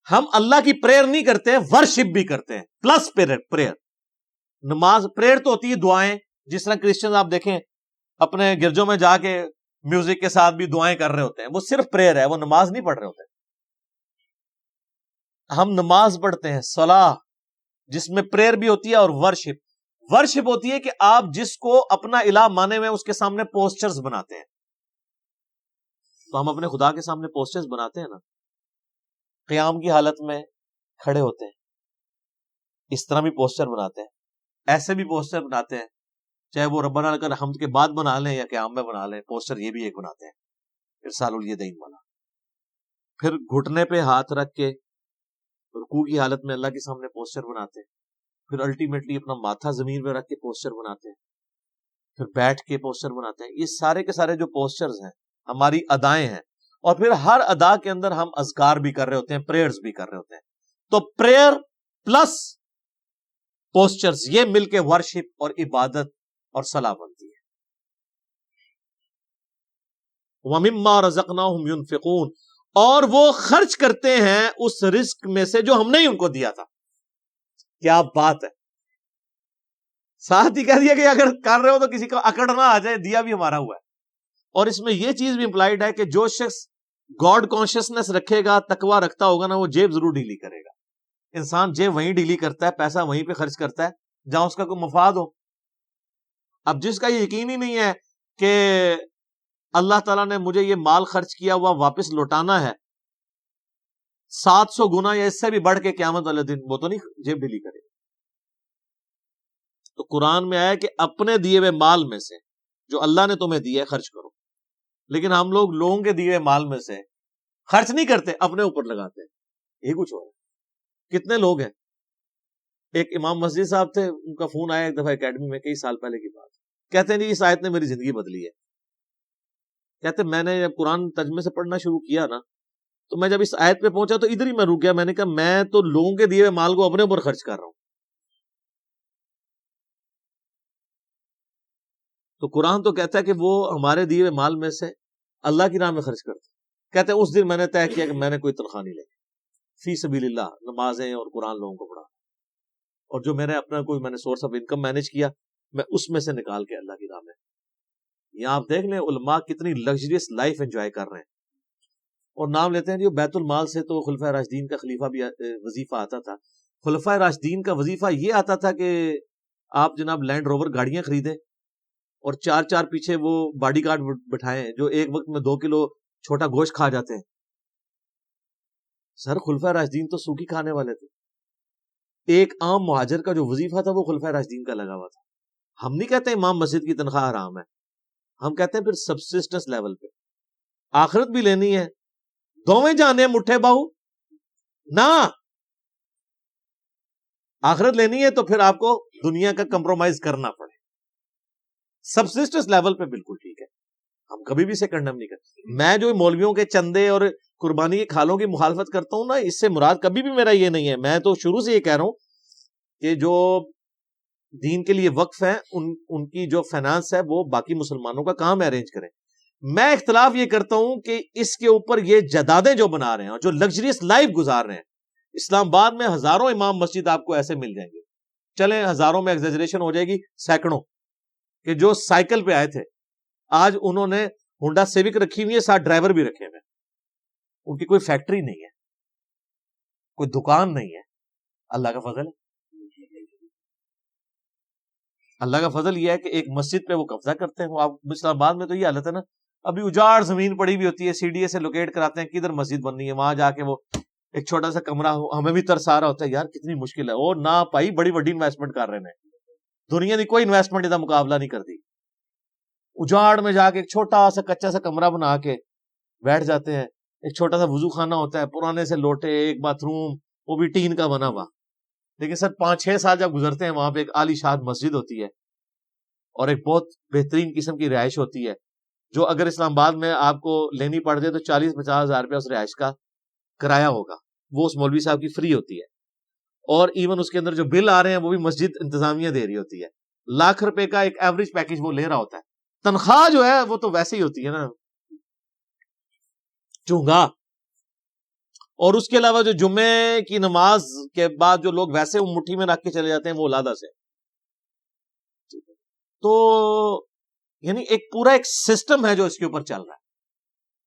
ہم اللہ کی پریئر نہیں کرتے، ورشپ بھی کرتے ہیں پلس پریئر۔ نماز پریئر تو ہوتی ہے دعائیں، جس طرح کرسچن آپ دیکھیں اپنے گرجوں میں جا کے میوزک کے ساتھ بھی دعائیں کر رہے ہوتے ہیں، وہ صرف پریئر ہے، وہ نماز نہیں پڑھ رہے ہوتے۔ ہم نماز پڑھتے ہیں صلاح، جس میں پریئر بھی ہوتی ہے اور ورشپ۔ ورشپ ہوتی ہے کہ آپ جس کو اپنا الہ مانے ہوئے اس کے سامنے پوسچرز بناتے ہیں۔ تو ہم اپنے خدا کے سامنے پوسچرز بناتے ہیں نا، قیام کی حالت میں کھڑے ہوتے ہیں، اس طرح بھی پوسچر بناتے ہیں، ایسے بھی پوسچر بناتے ہیں، چاہے وہ ربنا لک الحمد کے بعد بنا لیں یا قیام میں بنا لیں، پوسچر یہ بھی ایک بناتے ہیں، ارسال الیدین والا۔ پھر گھٹنے پہ ہاتھ رکھ کے رکوع کی حالت میں اللہ کے سامنے پوسچر بناتے ہیں، پھر الٹیمیٹلی اپنا ماتھا زمین پہ رکھ کے پوسچر بناتے ہیں، پھر بیٹھ کے پوسچر بناتے ہیں۔ یہ سارے کے سارے جو پوسچرز ہیں ہماری ادائیں ہیں، اور پھر ہر ادا کے اندر ہم اذکار بھی کر رہے ہوتے ہیں، پریئرز بھی کر رہے ہوتے ہیں۔ تو پریئر پلس پوسچرز، یہ مل کے ورشپ اور عبادت اور صلاح بنتی ہے۔ وَمِمَّا رَزَقْنَاهُمْ يُنْفِقُونَ، اور وہ خرچ کرتے ہیں اس رزق میں سے جو ہم نے ان کو دیا تھا۔ کیا بات ہے، ساتھ ہی کہہ دیا کہ اگر کر رہے ہو تو کسی کا اکڑ نہ آ جائے، دیا بھی ہمارا ہوا ہے۔ اور اس میں یہ چیز بھی امپلائڈ ہے کہ جو شخص گاڈ کانشیسنس رکھے گا، تقوی رکھتا ہوگا نا، وہ جیب ضرور ڈیلی کرے گا۔ انسان جیب وہیں ڈیلی کرتا ہے، پیسہ وہیں پہ خرچ کرتا ہے جہاں اس کا کوئی مفاد ہو۔ اب جس کا یہ یقین ہی نہیں ہے کہ اللہ تعالیٰ نے مجھے یہ مال خرچ کیا ہوا واپس لوٹانا ہے 700 گنا یا اس سے بھی بڑھ کے قیامت والے دن، وہ تو نہیں جیب ڈھیلی کرے. تو قرآن میں آیا کہ اپنے دیے ہوئے مال میں سے جو اللہ نے تمہیں دیا ہے خرچ کرو. لیکن ہم لوگ لوگوں کے دیے ہوئے مال میں سے خرچ نہیں کرتے، اپنے اوپر لگاتے ہیں. یہ کچھ ہو رہا ہے. کتنے لوگ ہیں، ایک امام مسجد صاحب تھے، ان کا فون آیا ایک دفعہ اکیڈمی میں کئی سال پہلے کی بات. کہتے ہیں جی اس آیت نے میری زندگی بدلی ہے. کہتے میں نے جب قرآن ترجمے سے پڑھنا شروع کیا نا، تو میں جب اس آیت پہ پہنچا تو ادھر ہی میں رک گیا. میں نے کہا میں تو لوگوں کے دیے ہوئے مال کو اپنے اوپر خرچ کر رہا ہوں. تو قرآن تو کہتا ہے کہ وہ ہمارے دیے ہوئے مال میں سے اللہ کی راہ میں خرچ کرتے. کہتے ہیں اس دن میں نے طے کیا کہ میں نے کوئی تنخواہ نہیں لے، فی سبیل اللہ نمازیں اور قرآن لوگوں کو پڑھا، اور جو میرے اپنا کوئی میں نے سورس آف انکم مینج کیا میں اس میں سے نکال کے اللہ کی راہ میں. یہاں آپ دیکھ لیں علماء کتنی لگژریس لائف انجوائے کر رہے ہیں، اور نام لیتے ہیں جو بیت المال سے. تو خلفائے راشدین کا خلیفہ بھی وظیفہ آتا تھا. خلفائے راشدین کا وظیفہ یہ آتا تھا کہ آپ جناب لینڈ روور گاڑیاں خریدیں اور 4 پیچھے وہ باڈی گارڈ بٹھائیں جو ایک وقت میں 2 کلو چھوٹا گوشت کھا جاتے ہیں. سر خلفائے راشدین تو سوکھی کھانے والے تھے. ایک عام مہاجر کا جو وظیفہ تھا وہ خلفائے راشدین کا لگا ہوا تھا. ہم نہیں کہتے امام مسجد کی تنخواہ حرام ہے، ہم کہتے ہیں پھر سبسسٹنس لیول پہ آخرت بھی لینی ہے. دوویں جانے مٹھے باہو نہ، آخرت لینی ہے تو پھر آپ کو دنیا کا کمپرومائز کرنا پڑے. سبسسٹنس لیول پہ بالکل ٹھیک ہے، ہم کبھی بھی اسے کنڈم نہیں کرتے. میں جو مولویوں کے چندے اور قربانی کے کھالوں کی مخالفت کرتا ہوں نا، اس سے مراد کبھی بھی میرا یہ نہیں ہے. میں تو شروع سے یہ کہہ رہا ہوں کہ جو دین کے لیے وقف ہیں ان کی جو فائنانس ہے وہ باقی مسلمانوں کا کام ہے ارینج کریں. میں اختلاف یہ کرتا ہوں کہ اس کے اوپر یہ جدادیں جو بنا رہے ہیں اور جو لگژریس لائف گزار رہے ہیں. اسلام آباد میں ہزاروں امام مسجد آپ کو ایسے مل جائیں گے، چلیں ہزاروں میں ایگزیجریشن ہو جائے گی، سینکڑوں کہ جو سائیکل پہ آئے تھے آج انہوں نے ہونڈا سیوک رکھی ہوئی ہے، ساتھ ڈرائیور بھی رکھے ہوئے. ان کی کوئی فیکٹری نہیں ہے، کوئی دکان نہیں ہے. اللہ کا فضل ہے. اللہ کا فضل یہ ہے کہ ایک مسجد پہ وہ قبضہ کرتے ہیں. وہ آپ اسلام آباد میں تو یہ حالت ہے نا، ابھی اجاڑ زمین پڑی ہوئی ہوتی ہے، سی ڈی اے سے لوکیٹ کراتے ہیں کدھر مسجد بننی ہے، وہاں جا کے وہ ایک چھوٹا سا کمرہ ہو. ہمیں بھی ترس آ رہا ہوتا ہے یار کتنی مشکل ہے. اور نہ پائی بڑی بڑی انویسٹمنٹ کر رہے ہیں، دنیا کی کوئی انویسٹمنٹ ادھر مقابلہ نہیں کرتی. اجاڑ میں جا کے ایک چھوٹا سا کچا سا کمرہ بنا کے بیٹھ جاتے ہیں. ایک چھوٹا سا وضو خانہ ہوتا ہے، پرانے سے لوٹے، ایک باتھ روم وہ بھی ٹین کا بنا ہوا. لیکن سر 5-6 سال جب گزرتے ہیں وہاں پہ ایک عالی شان مسجد ہوتی ہے اور ایک بہت بہترین قسم کی رہائش ہوتی ہے، جو اگر اسلام آباد میں آپ کو لینی پڑ جائے تو 40-50 ہزار روپیہ اس رہائش کا کرایہ ہوگا، وہ اس مولوی صاحب کی فری ہوتی ہے. اور ایون اس کے اندر جو بل آ رہے ہیں وہ بھی مسجد انتظامیہ دے رہی ہوتی ہے. لاکھ روپے کا ایک ایوریج پیکج وہ لے رہا ہوتا ہے. تنخواہ جو ہے وہ تو ویسے ہی ہوتی ہے نا چونگا. اور اس کے علاوہ جو جمعے کی نماز کے بعد جو لوگ ویسے مٹھی میں رکھ کے چلے جاتے ہیں وہ علادہ سے. تو یعنی ایک پورا ایک سسٹم ہے جو اس کے اوپر چل رہا ہے.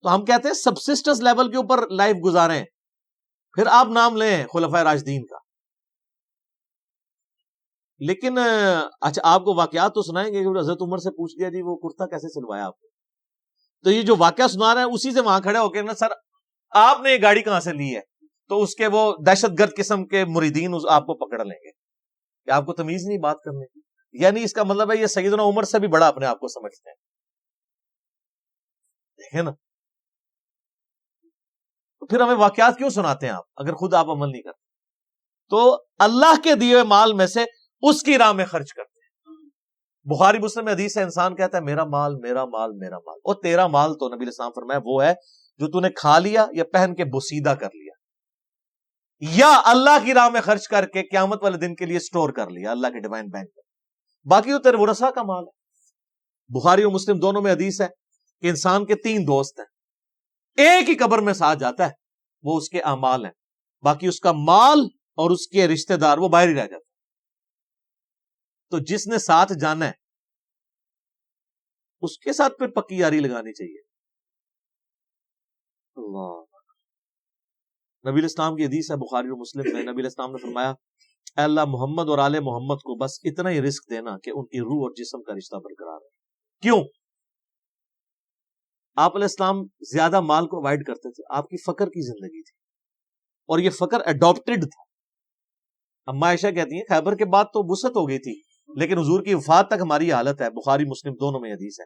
تو ہم کہتے ہیں سبسسٹنس لیول کے اوپر لائف گزاریں. پھر آپ نام لیں خلفائے راشدین کا. لیکن اچھا آپ کو واقعات تو سنائیں گے کہ حضرت عمر سے پوچھ لیا جی وہ کرتا کیسے سلوایا آپ کو. تو یہ جو واقعہ سنا رہے ہیں اسی سے وہاں کھڑے ہو کے نا سر آپ نے یہ گاڑی کہاں سے لی ہے، تو اس کے وہ دہشت گرد قسم کے مریدین آپ کو پکڑ لیں گے کہ آپ کو تمیز نہیں بات کرنے کی. یعنی اس کا مطلب ہے یہ سیدنا عمر سے بھی بڑا اپنے آپ کو سمجھتے ہیں. دیکھیں نا، تو پھر ہمیں واقعات کیوں سناتے ہیں آپ اگر خود آپ عمل نہیں کرتے. تو اللہ کے دیے ہوئے مال میں سے اس کی راہ میں خرچ کرتے ہیں. بخاری مسلم میں حدیث ہے، انسان کہتا ہے میرا مال میرا مال میرا مال. اور تیرا مال تو نبی علیہ السلام فرمایا وہ ہے جو تو نے کھا لیا یا پہن کے بوسیدہ کر لیا یا اللہ کی راہ میں خرچ کر کے قیامت والے دن کے لیے سٹور کر لیا اللہ کے ڈیوائن بینک میں. باقی تو تیرے ورثہ کا مال ہے. بخاری اور مسلم دونوں میں حدیث ہے کہ انسان کے 3 دوست ہیں، ایک ہی قبر میں ساتھ جاتا ہے، وہ اس کے اعمال ہیں، باقی اس کا مال اور اس کے رشتہ دار وہ باہر ہی رہ جاتے ہیں. تو جس نے ساتھ جانا ہے اس کے ساتھ پھر پکی یاری لگانی چاہیے. اللہ نبی الاسلام کی حدیث ہے بخاری اور مسلم میں، نبی الاسلام نے فرمایا اے اللہ محمد اور آل محمد کو بس اتنا ہی رزق دینا کہ ان کی روح اور جسم کا رشتہ برقرار ہے. کیوں؟ آپ علیہ السلام زیادہ مال پرووائڈ کرتے تھے، آپ کی فقر کی زندگی تھی، اور یہ فقر اڈاپٹڈ تھا. اما عائشہ کہتی ہیں خیبر کے بعد تو وسعت ہو گئی تھی، لیکن حضور کی وفات تک ہماری حالت ہے، بخاری مسلم دونوں میں حدیث ہے،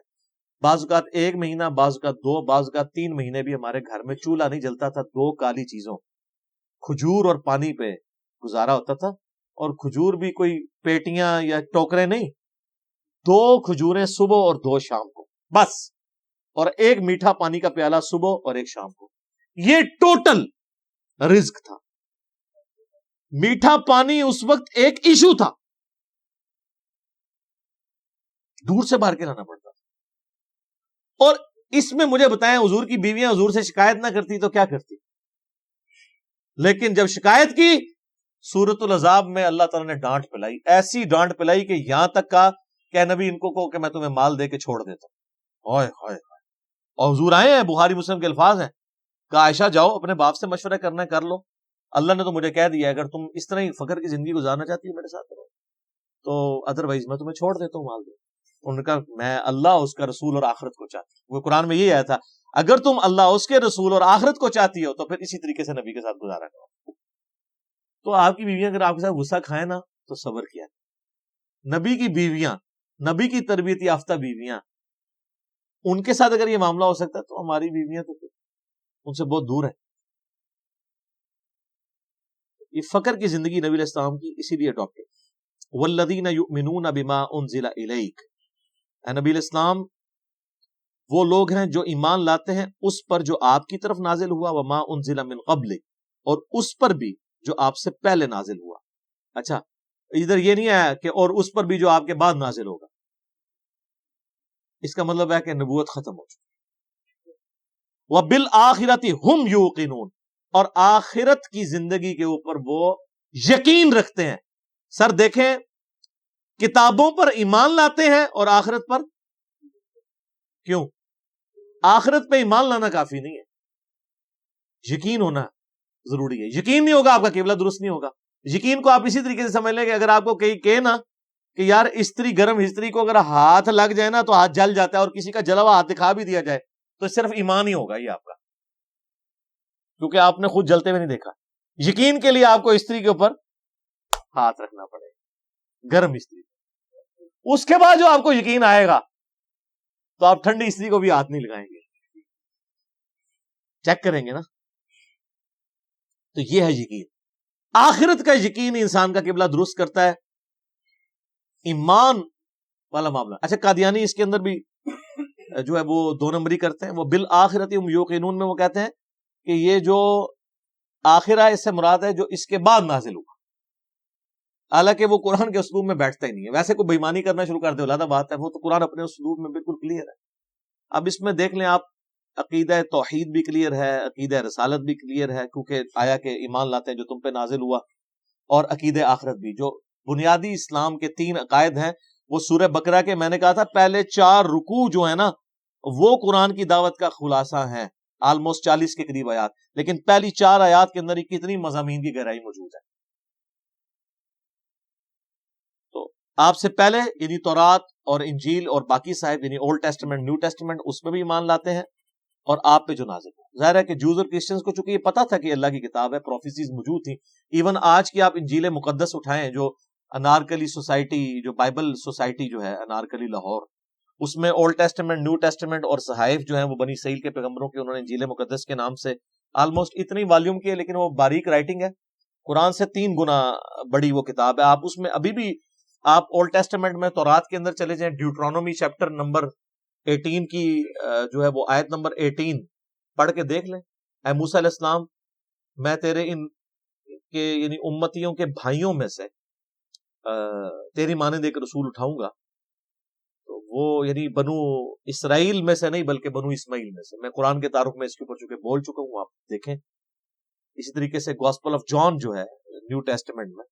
بعض اوقات 1 مہینہ، بعض اوقات 2، بعض اوقات 3 مہینے بھی ہمارے گھر میں چولہا نہیں جلتا تھا، 2 کالی چیزوں، کھجور اور پانی پہ گزارا ہوتا تھا. اور کھجور بھی کوئی پیٹیاں یا ٹوکرے نہیں، 2 کھجوریں صبح اور 2 شام کو بس، اور 1 میٹھا پانی کا پیالہ صبح اور 1 شام کو. یہ ٹوٹل رزق تھا. میٹھا پانی اس وقت ایک ایشو تھا، دور سے بھر کے لانا پڑتا تھا. اور اس میں مجھے بتائیں حضور کی بیویاں حضور سے شکایت نہ کرتی تو کیا کرتی؟ لیکن جب شکایت کی، سورۃ العذاب میں اللہ تعالیٰ نے ڈانٹ پلائی، ایسی ڈانٹ پلائی کہ یہاں تک کہا کہ نبی ان کو کہو کہ میں تمہیں مال دے کے چھوڑ دیتا ہوں. ہائے ہائے. اور حضور آئے ہیں، بخاری مسلم کے الفاظ ہیں کہ عائشہ جاؤ اپنے باپ سے مشورہ کرنا کر لو، اللہ نے تو مجھے کہہ دیا اگر تم اس طرح ہی فقر کی زندگی گزارنا چاہتی ہو میرے ساتھ کرو، تو ادروائز میں تمہیں چھوڑ دیتا ہوں مال دے. انہوں نے کہا میں اللہ، اس کا رسول اور آخرت کو چاہتی ہوں. وہ قرآن میں یہ آیا تھا اگر تم اللہ، اس کے رسول اور آخرت کو چاہتی ہو تو پھر اسی طریقے سے نبی کے ساتھ گزارا کرو. تو آپ کی بیویاں اگر آپ کے ساتھ غصہ کھائیں نا تو صبر کیا. نبی کی بیویاں، نبی کی تربیت یافتہ بیویاں، ان کے ساتھ اگر یہ معاملہ ہو سکتا ہے تو ہماری بیویاں تو ان سے بہت دور ہے. یہ فقر کی زندگی نبی علیہ السلام کی اسی لیے اڈاپٹ ہے. والذین یؤمنون بما انزل الیک، اے نبی علیہ السلام وہ لوگ ہیں جو ایمان لاتے ہیں اس پر جو آپ کی طرف نازل ہوا، وما انزل من قبل، اور اس پر بھی جو آپ سے پہلے نازل ہوا. اچھا ادھر یہ نہیں آیا کہ اور اس پر بھی جو آپ کے بعد نازل ہوگا، اس کا مطلب ہے کہ نبوت ختم ہو چکی. وَبِالْآخِرَةِ هُمْ يُوقِنُونَ، اور آخرت کی زندگی کے اوپر وہ یقین رکھتے ہیں. سر دیکھیں، کتابوں پر ایمان لاتے ہیں اور آخرت پر کیوں؟ آخرت پہ ایمان لانا کافی نہیں ہے، یقین ہونا ضروری ہے. یقین نہیں ہوگا آپ کا قبلہ درست نہیں ہوگا. یقین کو آپ اسی طریقے سے سمجھ لیں کہ اگر آپ کو کہیں نا کہ یار استری، گرم استری کو اگر ہاتھ لگ جائے نا تو ہاتھ جل جاتا ہے، اور کسی کا جلا ہوا ہاتھ دکھا بھی دیا جائے تو صرف ایمان ہی ہوگا یہ آپ کا، کیونکہ آپ نے خود جلتے ہوئے نہیں دیکھا. یقین کے لیے آپ کو استری کے اوپر ہاتھ رکھنا پڑے گا، گرم استری. اس کے بعد جو آپ کو یقین آئے گا تو آپ ٹھنڈی استری کو بھی ہاتھ نہیں لگائیں گے، چیک کریں گے نا. تو یہ ہے یقین. آخرت کا یقین انسان کا قبلہ درست کرتا ہے، ایمان والا معاملہ. اچھا قادیانی اس کے اندر بھی جو ہے وہ 2 نمبری کرتے ہیں. وہ بالآخرت ہم یوقنون میں وہ کہتے ہیں کہ یہ جو آخرہ اس سے مراد ہے جو اس کے بعد نازل ہوا، حالانکہ وہ قرآن کے اسلوب میں بیٹھتا ہی نہیں ہے. ویسے کوئی بےمانی کرنا شروع کر دے علیحدہ بات ہے، وہ تو قرآن اپنے اسلوب میں بالکل کلیئر ہے. اب اس میں دیکھ لیں آپ، عقیدہ توحید بھی کلیئر ہے، عقیدہ رسالت بھی کلیئر ہے، کیونکہ آیا کہ ایمان لاتے ہیں جو تم پہ نازل ہوا، اور عقیدہ آخرت بھی. جو بنیادی اسلام کے 3 عقائد ہیں وہ سورہ بقرہ کے، میں نے کہا تھا پہلے 4 رکوع جو ہے نا وہ قرآن کی دعوت کا خلاصہ ہیں، آلموسٹ 40 کے قریب آیات، لیکن پہلی 4 آیات کے اندر ہی کتنی مضامین کی گہرائی موجود ہے. تو آپ سے پہلے یعنی تورات اور انجیل اور باقی صاحب یعنی اولڈ ٹیسٹمنٹ، نیو ٹیسٹمنٹ، اس پہ بھی ایمان لاتے ہیں، اور آپ پہ جو نازل ہے. ظاہر ہے کہ جوز اور کرسچنز کو چونکہ یہ پتا تھا کہ اللہ کی کتاب ہے، پروفیسیز موجود تھیں. ایون آج کی آپ انجیل مقدس اٹھائیں، جو انارکلی سوسائٹی، جو بائبل سوسائٹی جو ہے انارکلی لاہور، اس میں اولڈ ٹیسٹمنٹ، نیو ٹیسٹمنٹ اور صحائف جو ہیں وہ بنی اسرائیل کے پیغمبروں کے انہوں نے انجیل مقدس کے نام سے آلموسٹ اتنی والیوم کی ہے، لیکن وہ باریک رائٹنگ ہے، قرآن سے 3 گنا بڑی وہ کتاب ہے. آپ اس میں ابھی بھی آپ اولڈ ٹیسٹمنٹ میں تورات کے اندر چلے جائیں، ڈیوٹرانومی چیپٹر نمبر 18 کی جو ہے وہ آیت نمبر 18 پڑھ کے دیکھ لیں. اے موسیٰ علیہ السلام، میں تیرے ان کے یعنی امتیوں کے بھائیوں میں سے تیری مانند ایک رسول اٹھاؤں گا. تو وہ یعنی بنو اسرائیل میں سے نہیں بلکہ بنو اسماعیل میں سے. میں قرآن کے تعارف میں اس کے اوپر چونکہ بول چکا ہوں، آپ دیکھیں. اسی طریقے سے گاسپل آف جان جو ہے نیو ٹیسٹمنٹ میں،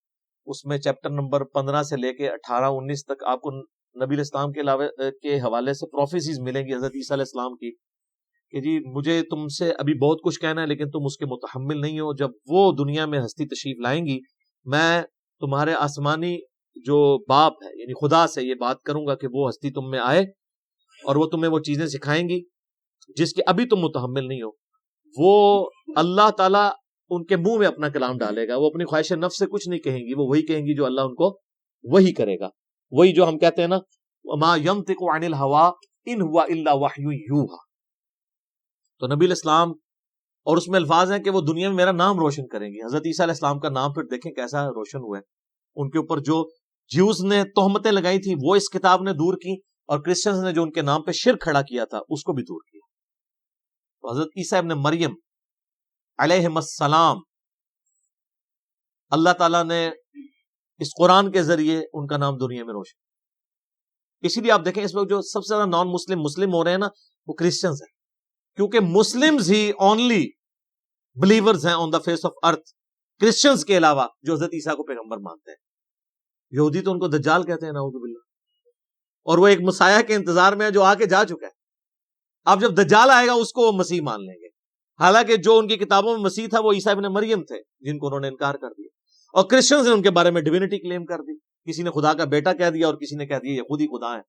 اس میں چیپٹر نمبر 15 سے لے کے 18-19 تک آپ کو نبی علیہ السلام کے علاوہ کے حوالے سے پروفیسیز ملیں گی حضرت عیسیٰ علیہ السلام کی کہ جی مجھے تم سے ابھی بہت کچھ کہنا ہے لیکن تم اس کے متحمل نہیں ہو. جب وہ دنیا میں ہستی تشریف لائیں گی، میں تمہارے آسمانی جو باپ ہے یعنی خدا سے یہ بات کروں گا کہ وہ ہستی تم میں آئے اور وہ تمہیں وہ چیزیں سکھائیں گی جس کے ابھی تم متحمل نہیں ہو، وہ اللہ تعالیٰ ان کے منہ میں اپنا کلام ڈالے گا، وہ اپنی خواہش نفس سے کچھ نہیں کہیں گی، وہ وہی کہیں گی جو اللہ ان کو وہی کرے گا، وہی جو ہم کہتے ہیں نا ما ينطق عن الهوى ان هو الا وحی یوحی۔ تو نبی الاسلام اور اس میں الفاظ ہیں کہ وہ دنیا میں میرا نام روشن کریں گے۔ حضرت عیسیٰ علیہ السلام کا نام پھر دیکھیں کیسا روشن ہوا ہے، ان کے اوپر جو جیوز نے تہمتیں لگائی تھی وہ اس کتاب نے دور کی، اور کرسچنز نے جو ان کے نام پہ شرک کھڑا کیا تھا اس کو بھی دور کیا۔ تو حضرت عیسیٰ ابن مریم علیہ السلام، اللہ تعالیٰ نے اس قرآن کے ذریعے ان کا نام دنیا میں روشن۔ اسی لیے آپ دیکھیں اس وقت جو سب سے زیادہ نان مسلم ہو رہے ہیں نا وہ کرسچنز ہیں، کیونکہ مسلمز ہی اونلی بلیورز ہیں on the face of earth, Christians کے علاوہ جو حضرت عیسیٰ کو پیغمبر مانتے ہیں۔ یہودی تو ان کو دجال کہتے ہیں نعوذ باللہ، اور وہ ایک مسیح کے انتظار میں ہے جو آ کے جا چکا ہے۔ اب جب دجال آئے گا اس کو وہ مسیح مان لیں گے، حالانکہ جو ان کی کتابوں میں مسیح تھا وہ عیسیٰ ابن مریم تھے جن کو انہوں نے انکار کر دیا، اور کرسچنز نے ان کے بارے میں ڈیوینٹی کلیم کر دی، کسی نے خدا کا بیٹا کہہ دیا اور کسی نے کہہ دیا یہ خود ہی خدا ہے۔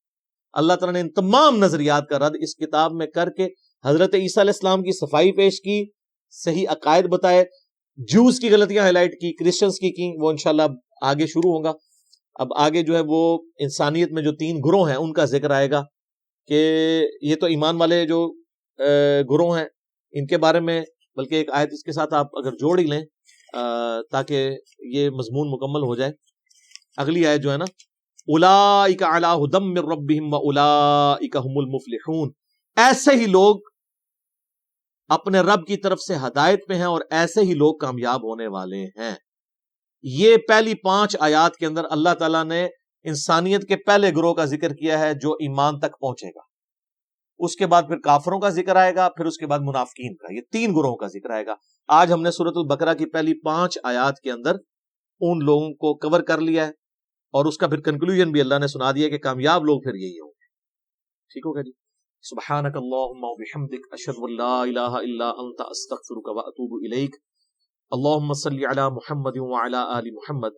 اللہ تعالیٰ نے ان تمام نظریات کا رد اس کتاب میں کر کے حضرت عیسیٰ علیہ السلام کی صفائی پیش کی، صحیح عقائد بتائے، جوز کی غلطیاں ہائی لائٹ کی، کرسچنز کی وہ انشاءاللہ آگے شروع ہوگا۔ اب آگے جو ہے وہ انسانیت میں جو 3 گروہ ہیں ان کا ذکر آئے گا، کہ یہ تو ایمان والے جو گروہ ہیں ان کے بارے میں، بلکہ ایک آیت اس کے ساتھ آپ اگر جوڑ ہی لیں تاکہ یہ مضمون مکمل ہو جائے۔ اگلی آیت جو ہے نا اولئک علی ھدی من ربہم واولئک ھم المفلحون، ایسے ہی لوگ اپنے رب کی طرف سے ہدایت پہ ہیں اور ایسے ہی لوگ کامیاب ہونے والے ہیں۔ یہ پہلی 5 آیات کے اندر اللہ تعالیٰ نے انسانیت کے پہلے گروہ کا ذکر کیا ہے جو ایمان تک پہنچے گا، اس کے بعد پھر کافروں کا ذکر آئے گا، پھر اس کے بعد منافقین کا، یہ 3 گروہوں کا ذکر آئے گا۔ آج ہم نے سورۃ البقرہ کی پہلی 5 آیات کے اندر ان لوگوں کو کور کر لیا ہے، اور اس کا پھر کنکلوژن بھی اللہ نے سنا دیا کہ کامیاب لوگ پھر یہی ہوں گے۔ ٹھیک ہوگا جی؟ سبحانک اللہم وبحمدک اشہد ان لا الہ الا انت استغفرک واتوب الیک۔ اللہم صلی علی محمد وعلی آل محمد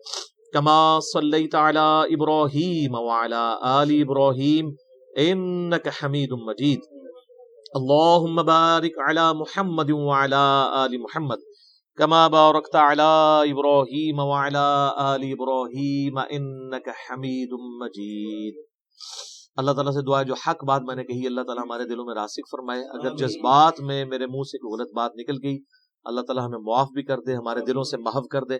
کما صلیت علی ابراہیم وعلی آل ابراہیم انک حمید مجید۔ اللہم بارک علی محمد وعلی آل محمد کما بارکت علی ابراہیم وعلی آل ابراہیم انک حمید مجید۔ اللہ تعالیٰ سے دعا ہے جو حق بات میں نے کہی اللہ تعالیٰ ہمارے دلوں میں راسخ فرمائے، اگر جذبات میں میرے منہ سے کوئی غلط بات نکل گئی اللہ تعالیٰ ہمیں معاف بھی کر دے، ہمارے دلوں سے محو کر دے،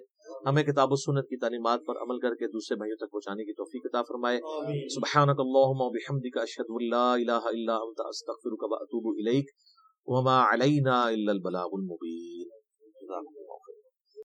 ہمیں کتاب و سنت کی تعلیمات پر عمل کر کے دوسرے بھائیوں تک پہنچانے کی توفیق عطا فرمائے۔ سبحانک اللہم وبحمدک اشہد ان لا الہ الا انت استغفرک واتوب الیک وما علینا الا البلاغ المبین۔